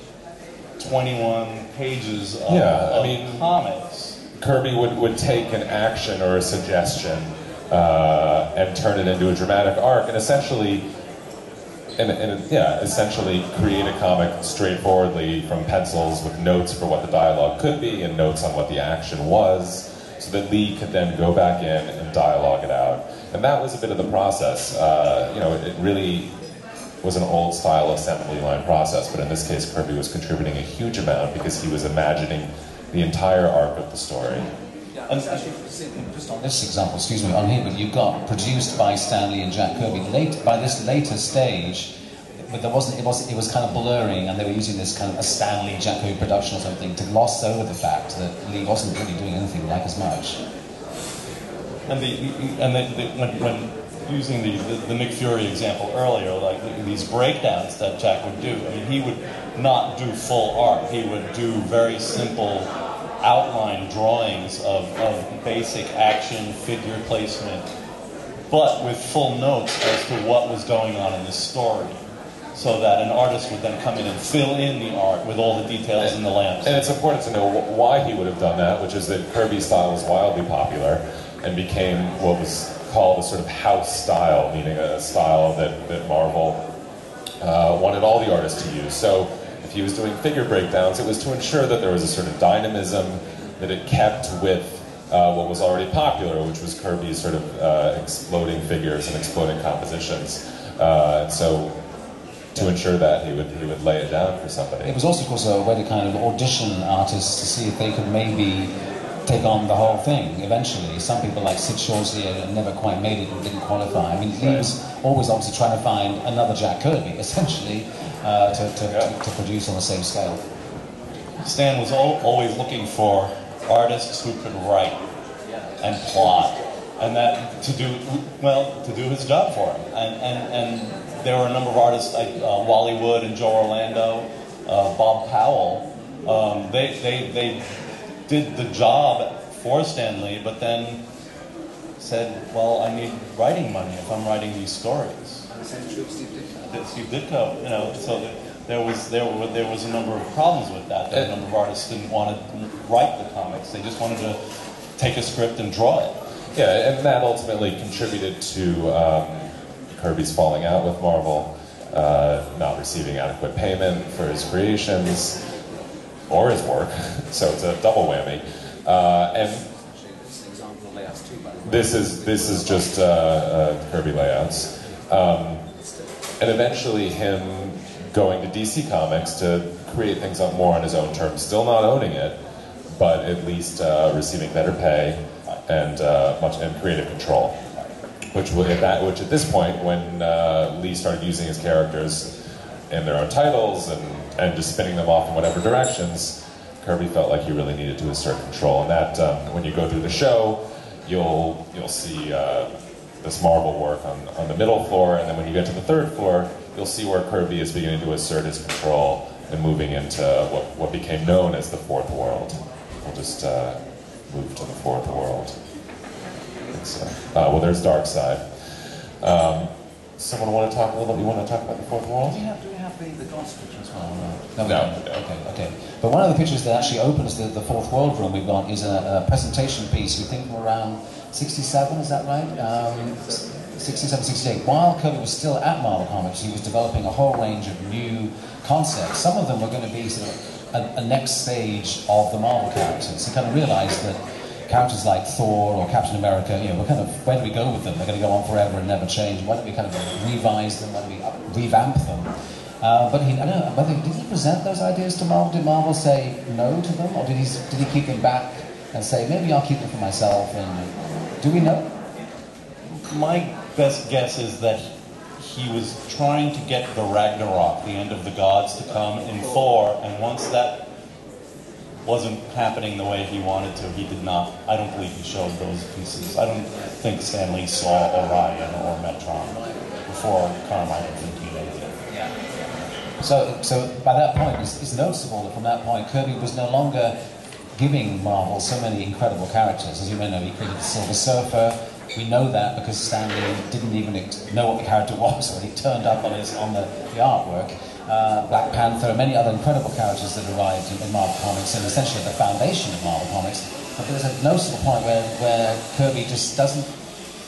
21 pages of comics. Kirby would take an action or a suggestion and turn it into a dramatic arc, and essentially create a comic straightforwardly from pencils with notes for what the dialogue could be and notes on what the action was, so that Lee could then go back in and dialogue it out. And that was a bit of the process. It really was an old style assembly line process, but in this case Kirby was contributing a huge amount because he was imagining the entire arc of the story. Yeah, and actually, just on this example, on here, but you've got produced by Stan Lee and Jack Kirby. By this later stage, but it was kind of blurring, and they were using this kind of a Stan Lee Jack Kirby production or something to gloss over the fact that Lee wasn't really doing anything like as much. When using the Nick Fury example earlier, like these breakdowns that Jack would do, I mean, he would not do full art. He would do very simple outline drawings of basic action, figure placement, but with full notes as to what was going on in the story, so that an artist would then come in and fill in the art with all the details and the lamps. And it's important to know why he would have done that, which is that Kirby's style was wildly popular and became what was called a sort of house style, meaning a style that Marvel wanted all the artists to use. So if he was doing figure breakdowns, it was to ensure that there was a sort of dynamism, that it kept with what was already popular, which was Kirby's sort of exploding figures and exploding compositions. So to ensure that he would lay it down for somebody. It was also, of course, a way to kind of audition artists to see if they could maybe take on the whole thing eventually. Some people like Sid Shawsley never quite made it and didn't qualify. I mean, he was always obviously trying to find another Jack Kirby, essentially, to produce on the same scale. Stan was always looking for artists who could write and plot, and that to do his job for him. And there were a number of artists like Wally Wood and Joe Orlando, Bob Powell. They did the job for Stan Lee, but then said, "Well, I need writing money if I'm writing these stories." Steve Ditko, so there was a number of problems with that. A number of artists didn't want to write the comics; they just wanted to take a script and draw it. Yeah, and that ultimately contributed to Kirby's falling out with Marvel, not receiving adequate payment for his creations or his work, so it's a double whammy. And this is just Kirby layouts, and eventually him going to DC Comics to create things up more on his own terms, still not owning it, but at least receiving better pay and creative control. Which at this point, when Lee started using his characters in their own titles and just spinning them off in whatever directions, Kirby felt like he really needed to assert control. And that when you go through the show, you'll see this Marvel work on the middle floor, and then when you get to the third floor, you'll see where Kirby is beginning to assert his control and moving into what became known as the Fourth World. We'll just move to the Fourth World. Well, there's Dark Side. Someone want to talk a little bit? You want to talk about the Fourth World? Do we have the God's picture as well? No. No. Okay. But one of the pictures that actually opens the Fourth World room we've got is a presentation piece, we think from around 67, is that right? 67, 68. While Kirby was still at Marvel Comics, he was developing a whole range of new concepts. Some of them were going to be sort of a next stage of the Marvel characters. He kind of realized that characters like Thor or Captain America, where do we go with them? They're going to go on forever and never change. Why don't we kind of revise them? Why don't we revamp them? But I don't know whether did he present those ideas to Marvel? Did Marvel say no to them, or did he keep them back and say maybe I'll keep them for myself? And do we know? My best guess is that he was trying to get the Ragnarok, the end of the gods, to come in Thor, and once that wasn't happening the way he wanted to, he did not. I don't believe he showed those pieces. I don't think Stan Lee saw Orion or Metron before Carmine in 1980. So by that point, it's noticeable that from that point, Kirby was no longer giving Marvel so many incredible characters. As you may know, he created the Silver Surfer. We know that because Stan Lee didn't even know what the character was when he turned up on the artwork. Black Panther, many other incredible characters that arrived in Marvel Comics, and essentially the foundation of Marvel Comics. But there's a noticeable point where Kirby just doesn't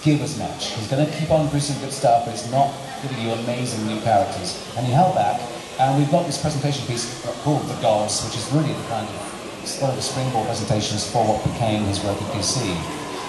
give as much. He's going to keep on producing good stuff, but it's not giving you amazing new characters. And he held back, and we've got this presentation piece called The Gods, which is really the kind of one of the springboard presentations for what became his work at DC.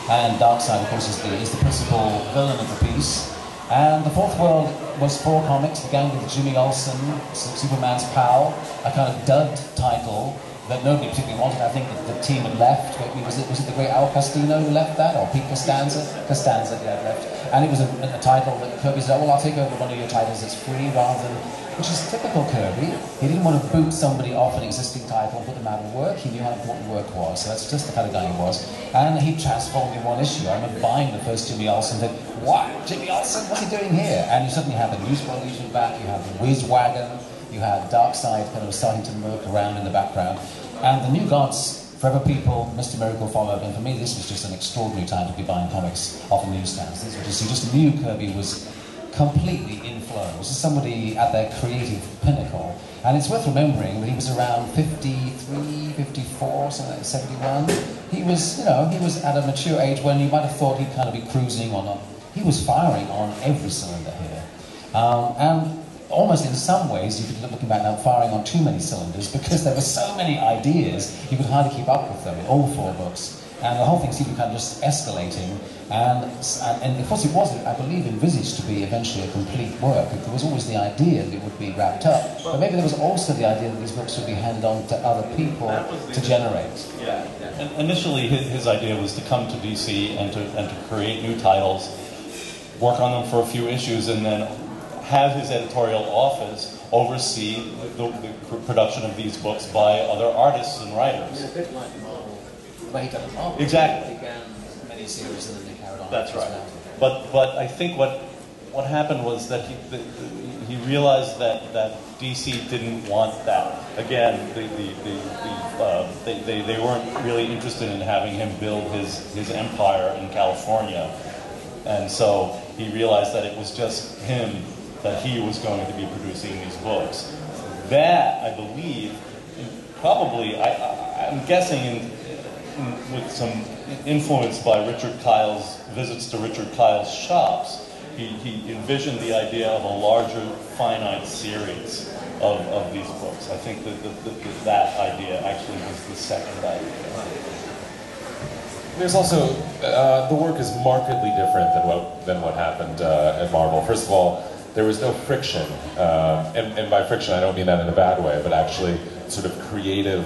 And Darkseid, of course, is the principal villain of the piece. And the Fourth World was 4 comics, began with Jimmy Olsen, Superman's Pal, a kind of dud title that nobody particularly wanted. I think that the team had left. Was it the great Al Castino who left that, or Pete Costanza? Costanza, yeah, left. And it was a title that Kirby said, well, I'll take over one of your titles that's free, rather than, which is typical Kirby. He didn't want to boot somebody off an existing title and put them out of work. He knew how important work was, so that's just the kind of guy he was. And he transformed in one issue. I remember buying the first Jimmy Olsen and thinking, what? Jimmy Olsen? What's he doing here? And you suddenly have the Newsboy Legion back, you have the Whiz Wagon, you had Darkseid kind of starting to lurk around in the background. And the New Gods, Forever People, Mr. Miracle followed, and for me this was just an extraordinary time to be buying comics off the newsstands. You just knew Kirby was completely in flow. This is somebody at their creative pinnacle. And it's worth remembering that he was around 53, 54, something like 71. He was at a mature age when you might have thought he'd kind of be cruising or not. He was firing on every cylinder here. And almost in some ways, you could look looking back now, firing on too many cylinders, because there were so many ideas, you could hardly keep up with them in all 4 books. And the whole thing seemed to be kind of just escalating. And of course it wasn't, I believe, envisaged to be eventually a complete work. There was always the idea that it would be wrapped up. But maybe there was also the idea that these books would be handed on to other people to generate. Yeah. And initially, his idea was to come to DC and to create new titles, work on them for a few issues, and then have his editorial office oversee the production of these books by other artists and writers. A bit like Marvel. Well, he done a Marvel. Exactly. He began many series and then they carried on. That's right. But I think what happened was that he realized that DC didn't want that. Again, they weren't really interested in having him build his empire in California, and so he realized that it was just him, that he was going to be producing these books. That, I believe, probably, I'm guessing with some influence by Richard Kyle's visits to Richard Kyle's shops, he envisioned the idea of a larger, finite series of these books. I think that idea actually was the second idea. There's also, the work is markedly different than what happened at Marvel. First of all, there was no friction, and by friction I don't mean that in a bad way, but actually sort of creative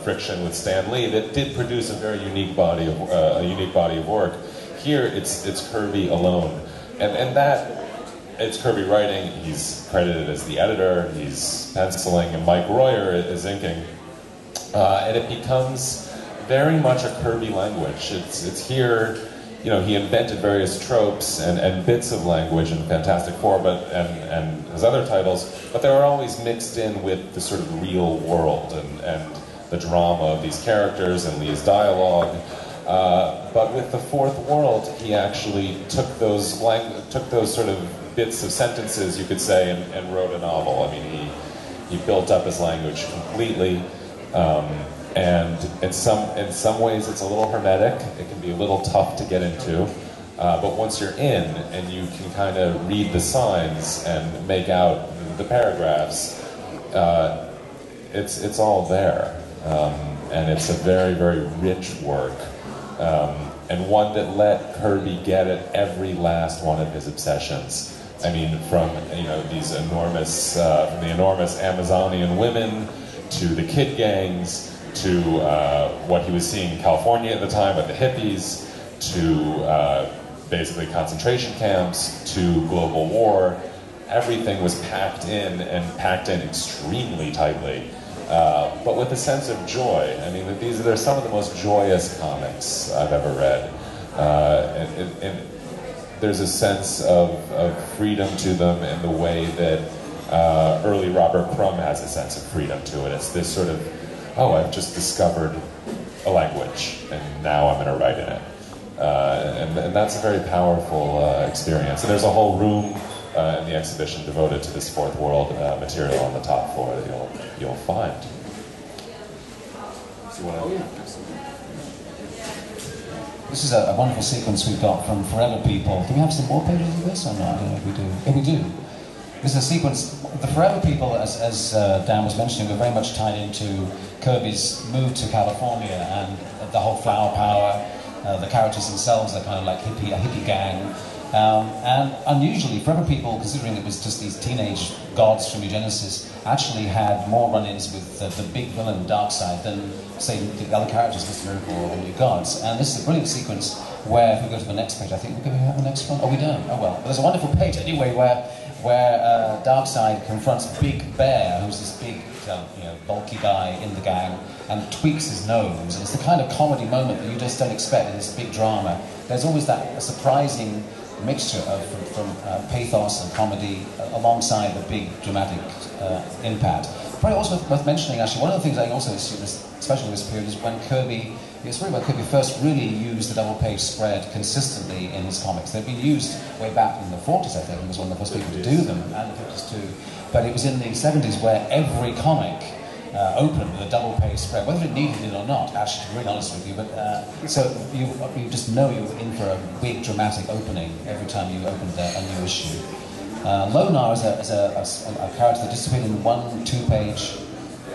friction with Stan Lee that did produce a very unique body of work. Here it's Kirby alone, and that it's Kirby writing. He's credited as the editor. He's penciling, and Mike Royer is inking, and it becomes very much a Kirby language. It's here. You know, he invented various tropes and bits of language in Fantastic Four, and his other titles, but they were always mixed in with the sort of real world and the drama of these characters and Lee's dialogue. But with the Fourth World, he actually took those sort of bits of sentences, you could say, and wrote a novel. I mean, he built up his language completely. And in some ways it's a little hermetic, it can be a little tough to get into, but once you're in and you can kind of read the signs and make out the paragraphs, it's all there, and it's a very, very rich work, and one that let Kirby get at every last one of his obsessions. I mean, from these enormous, from the enormous Amazonian women to the kid gangs, to what he was seeing in California at the time with the hippies, to basically concentration camps, to global war. Everything was packed in, and packed in extremely tightly, but with a sense of joy. I mean, they're some of the most joyous comics I've ever read. And there's a sense of freedom to them in the way that early Robert Crumb has a sense of freedom to it. It's this sort of, oh, I've just discovered a language, and now I'm going to write in it. And that's a very powerful experience. And there's a whole room in the exhibition devoted to this Fourth World material on the top floor that you'll find. This is a wonderful sequence we've got from Forever People. Do we have some more pages of this or not? I don't know if we do. Yeah, we do. This is a sequence. The Forever People, as Dan was mentioning, were very much tied into Kirby's move to California and the whole flower power. The characters themselves are kind of like a hippie gang. And unusually, Forever People, considering it was just these teenage gods from New Genesis, actually had more run-ins with the big villain Darkseid than, say, the other characters, Mr. Miracle or New Gods. And this is a brilliant sequence where, if we go to the next page, I think we're going to have the next one. Oh, we don't. Oh well. But there's a wonderful page anyway where Darkseid confronts Big Bear, who's this big, bulky guy in the gang, and tweaks his nose. And it's the kind of comedy moment that you just don't expect in this big drama. There's always that surprising mixture from pathos and comedy alongside the big dramatic impact. Probably also worth mentioning, actually, one of the things I also assume, especially in this period, is when Kirby, it's really when Kirby first really used the double-page spread consistently in his comics. They'd been used way back in the 40s, I think, he was one of the first people to do them, and the 50s too. But it was in the 70s where every comic opened with a double-page spread, whether it needed it or not, actually, to be really honest with you. But so you just know you're in for a big dramatic opening every time you opened a new issue. Lonar is a character that disappeared in one 2-page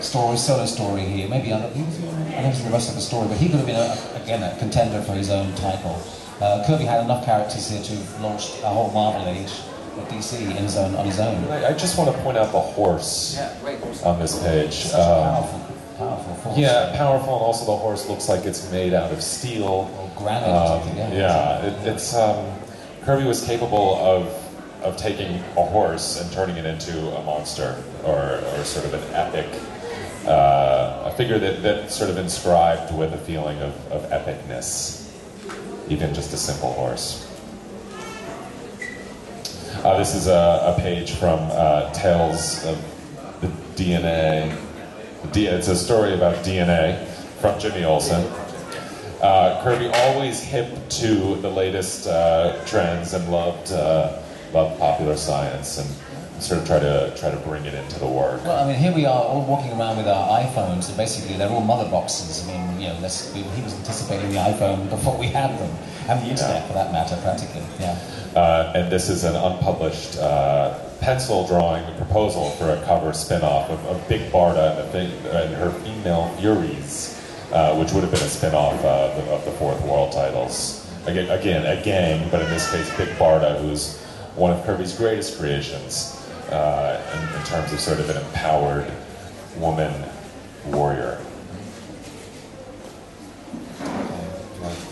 story, solo story here. Maybe I don't know the rest of the story, but he could have been, again, a contender for his own title. Kirby had enough characters here to have launched a whole Marvel age at DC on his own. I just want to point out the horse on this page. Such a powerful horse. Yeah, powerful, and also the horse looks like it's made out of steel. Or granite or something, it's Kirby was capable of taking a horse and turning it into a monster, or sort of an epic, a figure that sort of inscribed with a feeling of epicness, even just a simple horse. This is a page from Tales of the DNA. It's a story about DNA from Jimmy Olsen. Kirby always hip to the latest trends and loved popular science, and sort of try to bring it into the work. Well, I mean, here we are all walking around with our iPhones, and basically they're all mother boxes. I mean, he was anticipating the iPhone before we had them, and the internet for that matter, practically. Yeah. And this is an unpublished pencil drawing proposal for a cover spin-off of Big Barda and her female Furies, which would have been a spin-off of the Fourth World titles. Again, a gang, but in this case, Big Barda, who's one of Kirby's greatest creations in terms of sort of an empowered woman warrior.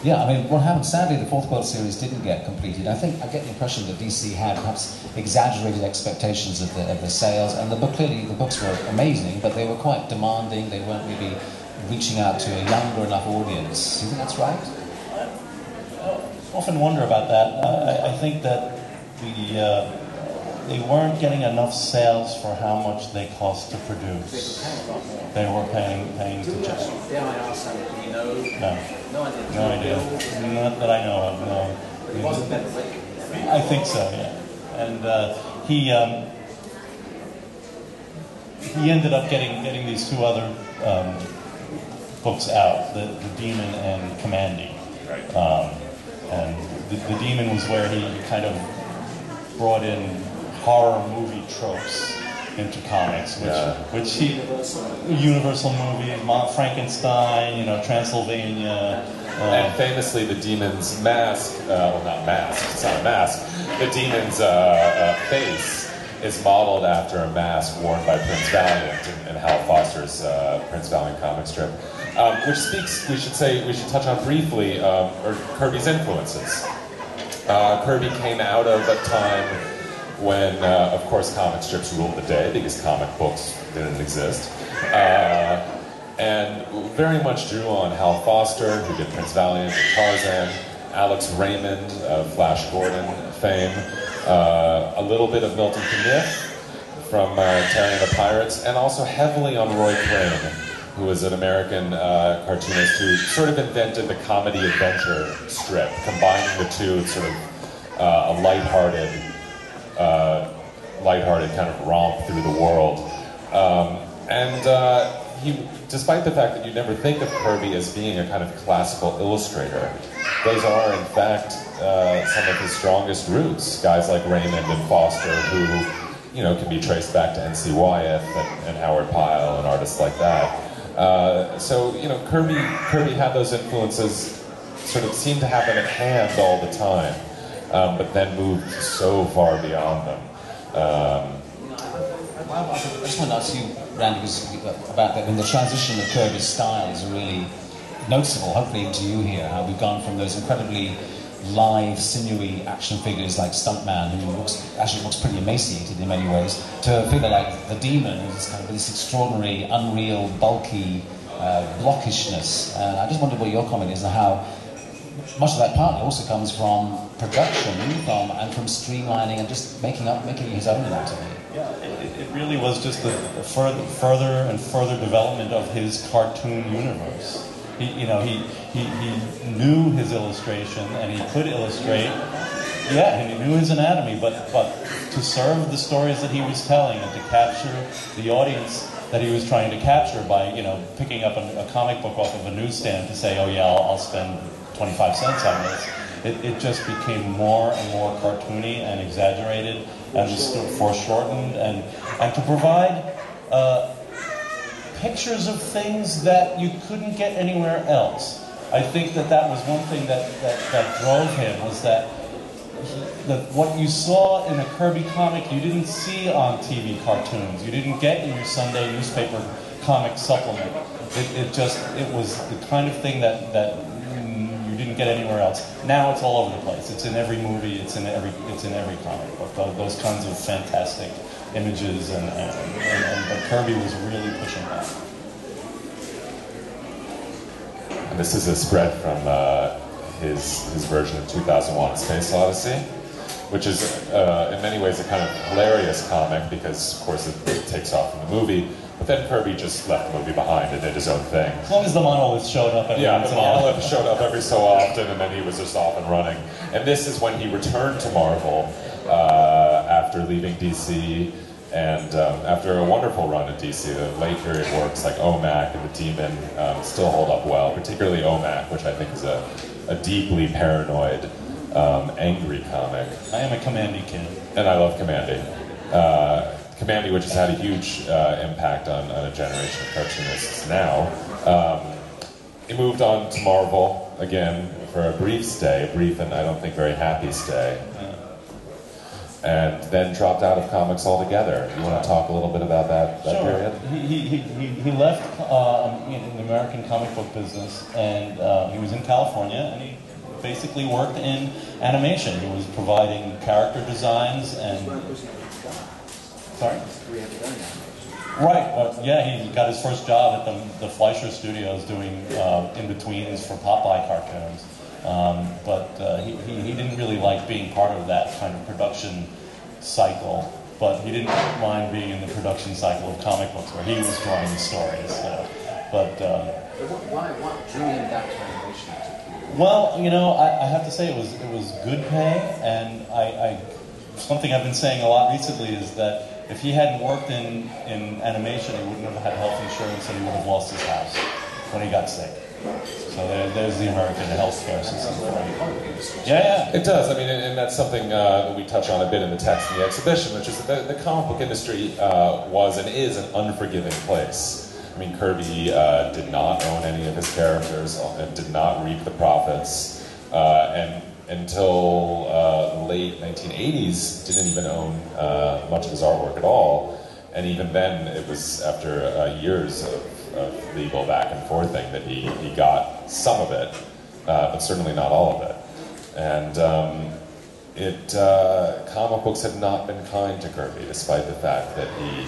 Yeah, I mean, what happened, sadly, the Fourth World Series didn't get completed. I get the impression that DC had perhaps exaggerated expectations of the sales, and clearly the books were amazing, but they were quite demanding. They weren't really reaching out to a younger enough audience. Do you think that's right? I often wonder about that. I think that they weren't getting enough sales for how much they cost to produce. They were paying to just. Dare I ask, do you know? No. No idea. Not that I know of, no. It wasn't better. I think so, yeah. And he ended up getting these two other books out, the Demon and Commanding. And the Demon was where he kind of brought in horror movie tropes into comics, which he Universal movies, Frankenstein, Transylvania, and famously the demon's mask, well, not mask, it's not a mask. The demon's face is modeled after a mask worn by Prince Valiant in Hal Foster's Prince Valiant comic strip, which speaks. We should touch on briefly Kirby's influences. Kirby came out of a time when, of course, comic strips ruled the day because comic books didn't exist, and very much drew on Hal Foster, who did Prince Valiant and Tarzan, Alex Raymond of Flash Gordon fame, a little bit of Milton Caniff from Terry and the Pirates, and also heavily on Roy Crane, who was an American cartoonist who sort of invented the comedy-adventure strip, combining the two in sort of a lighthearted kind of romp through the world. He, despite the fact that you never think of Kirby as being a kind of classical illustrator, those are, in fact, some of his strongest roots. Guys like Raymond and Foster, who, can be traced back to N.C. Wyeth and Howard Pyle and artists like that. So, Kirby had those influences, sort of seemed to have them at hand all the time, but then moved so far beyond them. I just want to ask you, Randy, about that. When the transition of Kirby's style is really noticeable, hopefully to you here, how we've gone from those incredibly live, sinewy action figures like Stuntman, who actually looks pretty emaciated in many ways, to a figure like the Demon, who's kind of this extraordinary, unreal, bulky blockishness. And I just wondered what your comment is on how much of that partly also comes from production, and from streamlining and just making his own anatomy. Yeah, it really was just the further and further development of his cartoon universe. He knew his illustration, and he could illustrate. Yeah, and he knew his anatomy, but to serve the stories that he was telling and to capture the audience that he was trying to capture by picking up a comic book off of a newsstand to say, oh yeah, I'll spend 25 cents on this. it just became more and more cartoony and exaggerated and foreshortened, and to provide pictures of things that you couldn't get anywhere else. I think that was one thing that drove him, was that what you saw in a Kirby comic you didn't see on TV cartoons. You didn't get in your Sunday newspaper comic supplement. It was the kind of thing that you didn't get anywhere else. Now it's all over the place. It's in every movie. It's in every comic book. Those kinds of fantastic images, but Kirby was really pushing that. And this is a spread from his version of 2001: Space Odyssey, which is in many ways a kind of hilarious comic because, of course, it takes off from the movie. But then Kirby just left the movie behind and did his own thing. As long as the monolith showed up every once in a while. The monolith showed up every so often, and then he was just off and running. And this is when he returned to Marvel after leaving DC, and after a wonderful run at DC. The late period works like OMAC and The Demon still hold up well, particularly OMAC, which I think is a deeply paranoid, angry comic. I am a Commandy kid. And I love Commandy. Commandy, which has had a huge impact on a generation of cartoonists now. He moved on to Marvel again for a brief stay, a brief and I don't think very happy stay, and then dropped out of comics altogether. You want to talk a little bit about that Sure. period? He left in the American comic book business, and he was in California, and he basically worked in animation. He was providing character designs and... Sorry? Right. Yeah, he got his first job at the Fleischer Studios doing in-betweens for Popeye cartoons. But he didn't really like being part of that kind of production cycle. But he didn't mind being in the production cycle of comic books where he was drawing the stories. Why drew him back to animation? Well, I have to say it was good pay, and something I've been saying a lot recently is that if he hadn't worked in animation, he wouldn't have had health insurance, and he would have lost his house when he got sick. So there's the American healthcare system. Yeah. It does. I mean, and that's something that we touch on a bit in the text in the exhibition, which is that the comic book industry was and is an unforgiving place. I mean, Kirby did not own any of his characters and did not reap the profits, and until the late 1980s, didn't even own much of his artwork at all. And even then, it was after years of legal back and forthing that he got some of it, but certainly not all of it. And comic books have not been kind to Kirby, despite the fact that he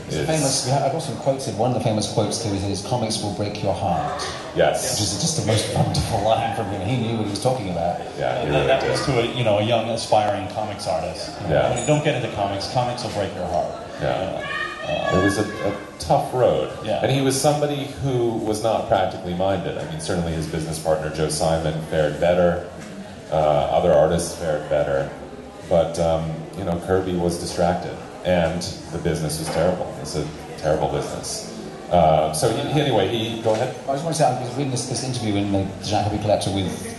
is... I've got some quotes. One of the famous quotes to is comics will break your heart. Yes. Which is just the most wonderful line from him. He knew what he was talking about. Yeah, that was to a young aspiring comics artist. When you don't get into comics will break your heart. Yeah. It was a tough road. Yeah. And he was somebody who was not practically minded. I mean, certainly his business partner, Joe Simon, fared better. Other artists fared better. But, Kirby was distracted. And the business was terrible. It's a terrible business. Go ahead. I just want to say, I was reading this interview in the Jack Kirby Collector with...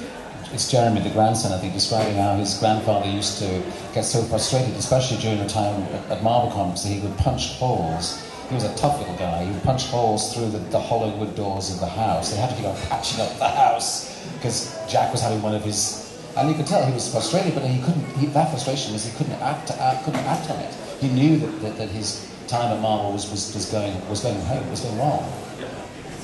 It's Jeremy, the grandson, I think, describing how his grandfather used to get so frustrated, especially during the time at Marvel Comics, that he would punch holes. He was a tough little guy. He would punch holes through the hollow wood doors of the house. They had to keep on patching up the house because Jack was having one of his... And you could tell he was frustrated, but he couldn't... that frustration was he couldn't act on it. He knew that his time at Marvel was going wrong.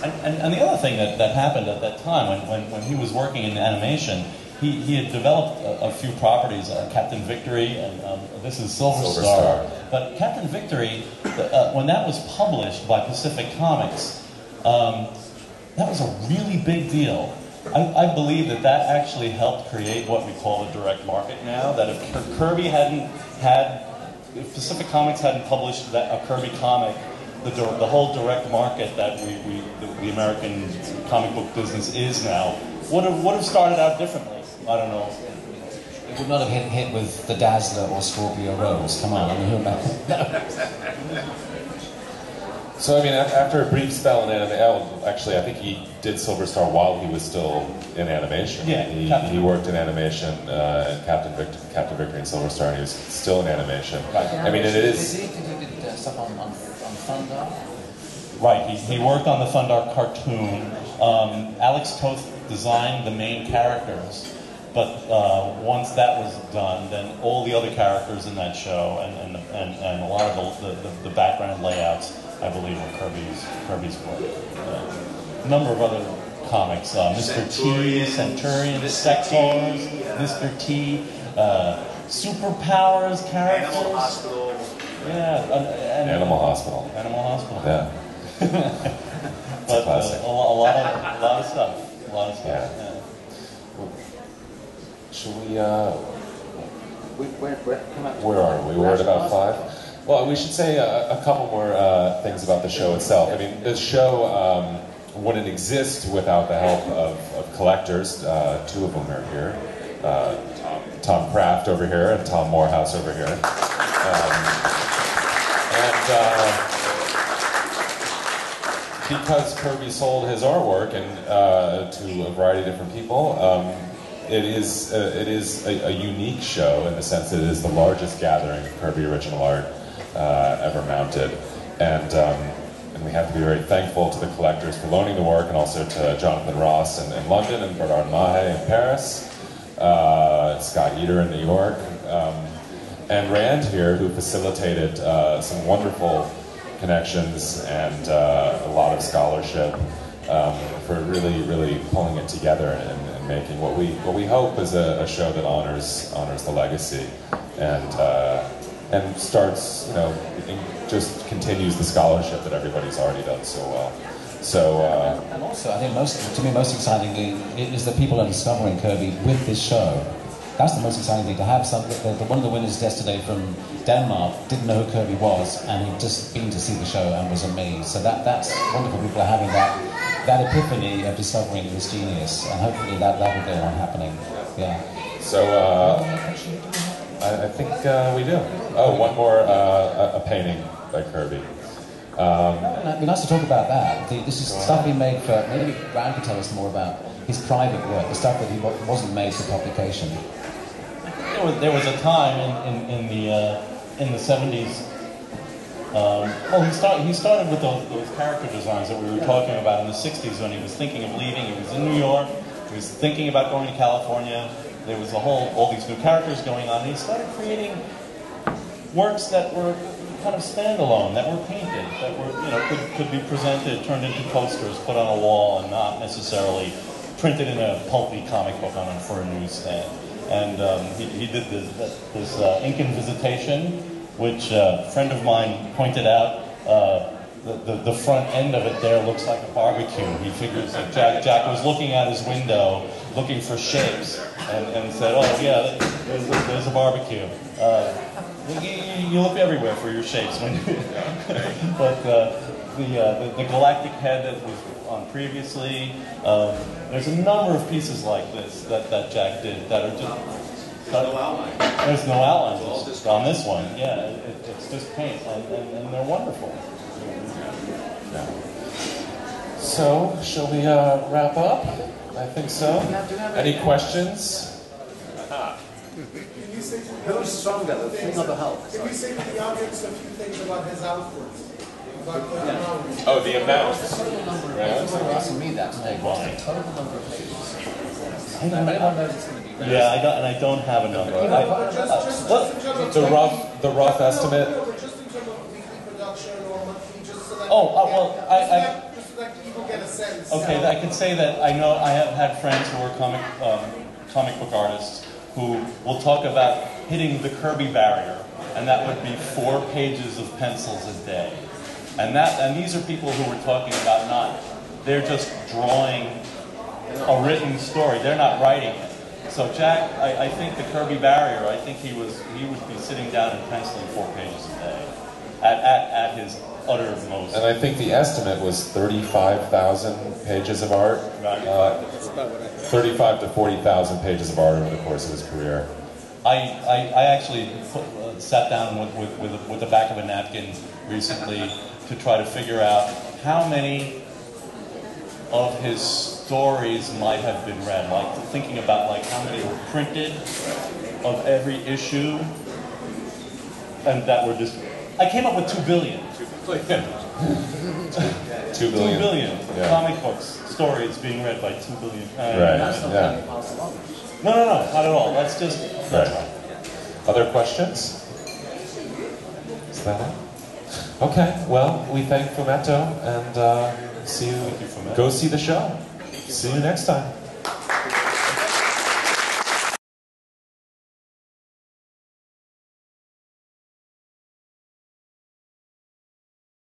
And the other thing that happened at that time, when he was working in animation, he had developed a few properties, Captain Victory, and this is Silver Star. But Captain Victory, when that was published by Pacific Comics, that was a really big deal. I believe that actually helped create what we call the direct market now, that if Kirby if Pacific Comics hadn't published a Kirby comic, the whole direct market that the American comic book business is now would have started out differently. I don't know. It would not have hit with the Dazzler or Scorpio Rose. Come on, I mean, who So I mean, after a brief spell in animation, actually, I think he did Silver Star while he was still in animation. Yeah, he worked in animation and Captain Victory and Silver Star, and he was still in animation. Right. I mean, and it is. Did he did stuff on Thunder? Right, he worked on the Thundar cartoon. Alex Toth designed the main characters, but once that was done, then all the other characters in that show and a lot of the background layouts, I believe, were Kirby's work. A number of other comics, Mr. T, Centurion, Sectors, Mr. T, Superpowers characters. Animal Hospital. Yeah, Animal Hospital. Animal Hospital. Yeah. But a lot of stuff. A lot of stuff. Yeah. Should we? Where are we? We're at about 5. Well, we should say a couple more things about the show itself. I mean, the show wouldn't exist without the help of collectors. 2 of them are here. Tom Kraft over here and Tom Morehouse over here. Because Kirby sold his artwork and to a variety of different people, it is a unique show in the sense that it is the largest gathering of Kirby original art ever mounted, and we have to be very thankful to the collectors for loaning the work, and also to Jonathan Ross in London and Bernard Mahe in Paris, Scott Eater in New York, and Rand here, who facilitated some wonderful connections and a lot of scholarship for really pulling it together and making what we hope is a show that honors the legacy and starts, just continues the scholarship that everybody's already done so well. So and also, I think to me most excitingly is that people are discovering Kirby with this show. That's the most exciting thing, to have one of the winners yesterday from Denmark didn't know who Kirby was, and he'd just been to see the show and was amazed. So that's wonderful. People are having that epiphany of discovering this genius, and hopefully that will go on happening. Yeah. So I think we do. Oh, one more a painting by Kirby. It'd be nice to talk about that. This is stuff he made for. Maybe Rand could tell us more about his private work, the stuff that he wasn't made for publication. There was a time in the 70s. He started with those character designs that we were talking about in the 60s when he was thinking of leaving. He was in New York. He was thinking about going to California. There was all these new characters going on. And he started creating works that were kind of standalone, that were painted, that were could be presented, turned into posters, put on a wall, and not necessarily printed in a pulpy comic book for a newsstand. And he did this Incan Visitation, which a friend of mine pointed out. The front end of it there looks like a barbecue. He figures that Jack was looking out his window, looking for shapes, and said, "Oh yeah, there's a barbecue." You look everywhere for your shapes, but the galactic head that was on previously. There's a number of pieces like this that Jack did that are just. No outline. There's no outlines on this one. Yeah, it's just paint, and they're wonderful. Yeah. So, shall we wrap up? I think so. Any questions? Who's stronger, the Thing or the Hulk? Can you say to the audience a few things about his outputs? Oh, the amount. You're asking me that today. What's the total number of pages? Anyone knows it's going to be. Yeah, I don't have a number. The rough estimate. Just in terms of weekly production or monthly, just so that just so that people get a sense. Okay, I can say that I know I have had friends who are comic book artists who will talk about hitting the Kirby barrier, and that would be 4 pages of pencils a day. And these are people who we're talking about they're just drawing a written story. They're not writing it. So Jack, I think the Kirby barrier, I think he would be sitting down and penciling 4 pages a day at his uttermost. And I think the estimate was 35,000 pages of art. 35 to 40,000 pages of art over the course of his career. I actually sat down with the back of a napkin recently to try to figure out how many of his stories might have been read. Like thinking about like how many were printed of every issue, and that were just. I came up with 2 billion. 2 billion. 2 billion Yeah. comic books stories being read by 2 billion. Right. That's not Yeah. really possible. No, not at all. That's just. Right. Other questions? Is that it? Okay. Well, we thank Fumetto and see you. Thank you, Fumetto. Go see the show. See you next time.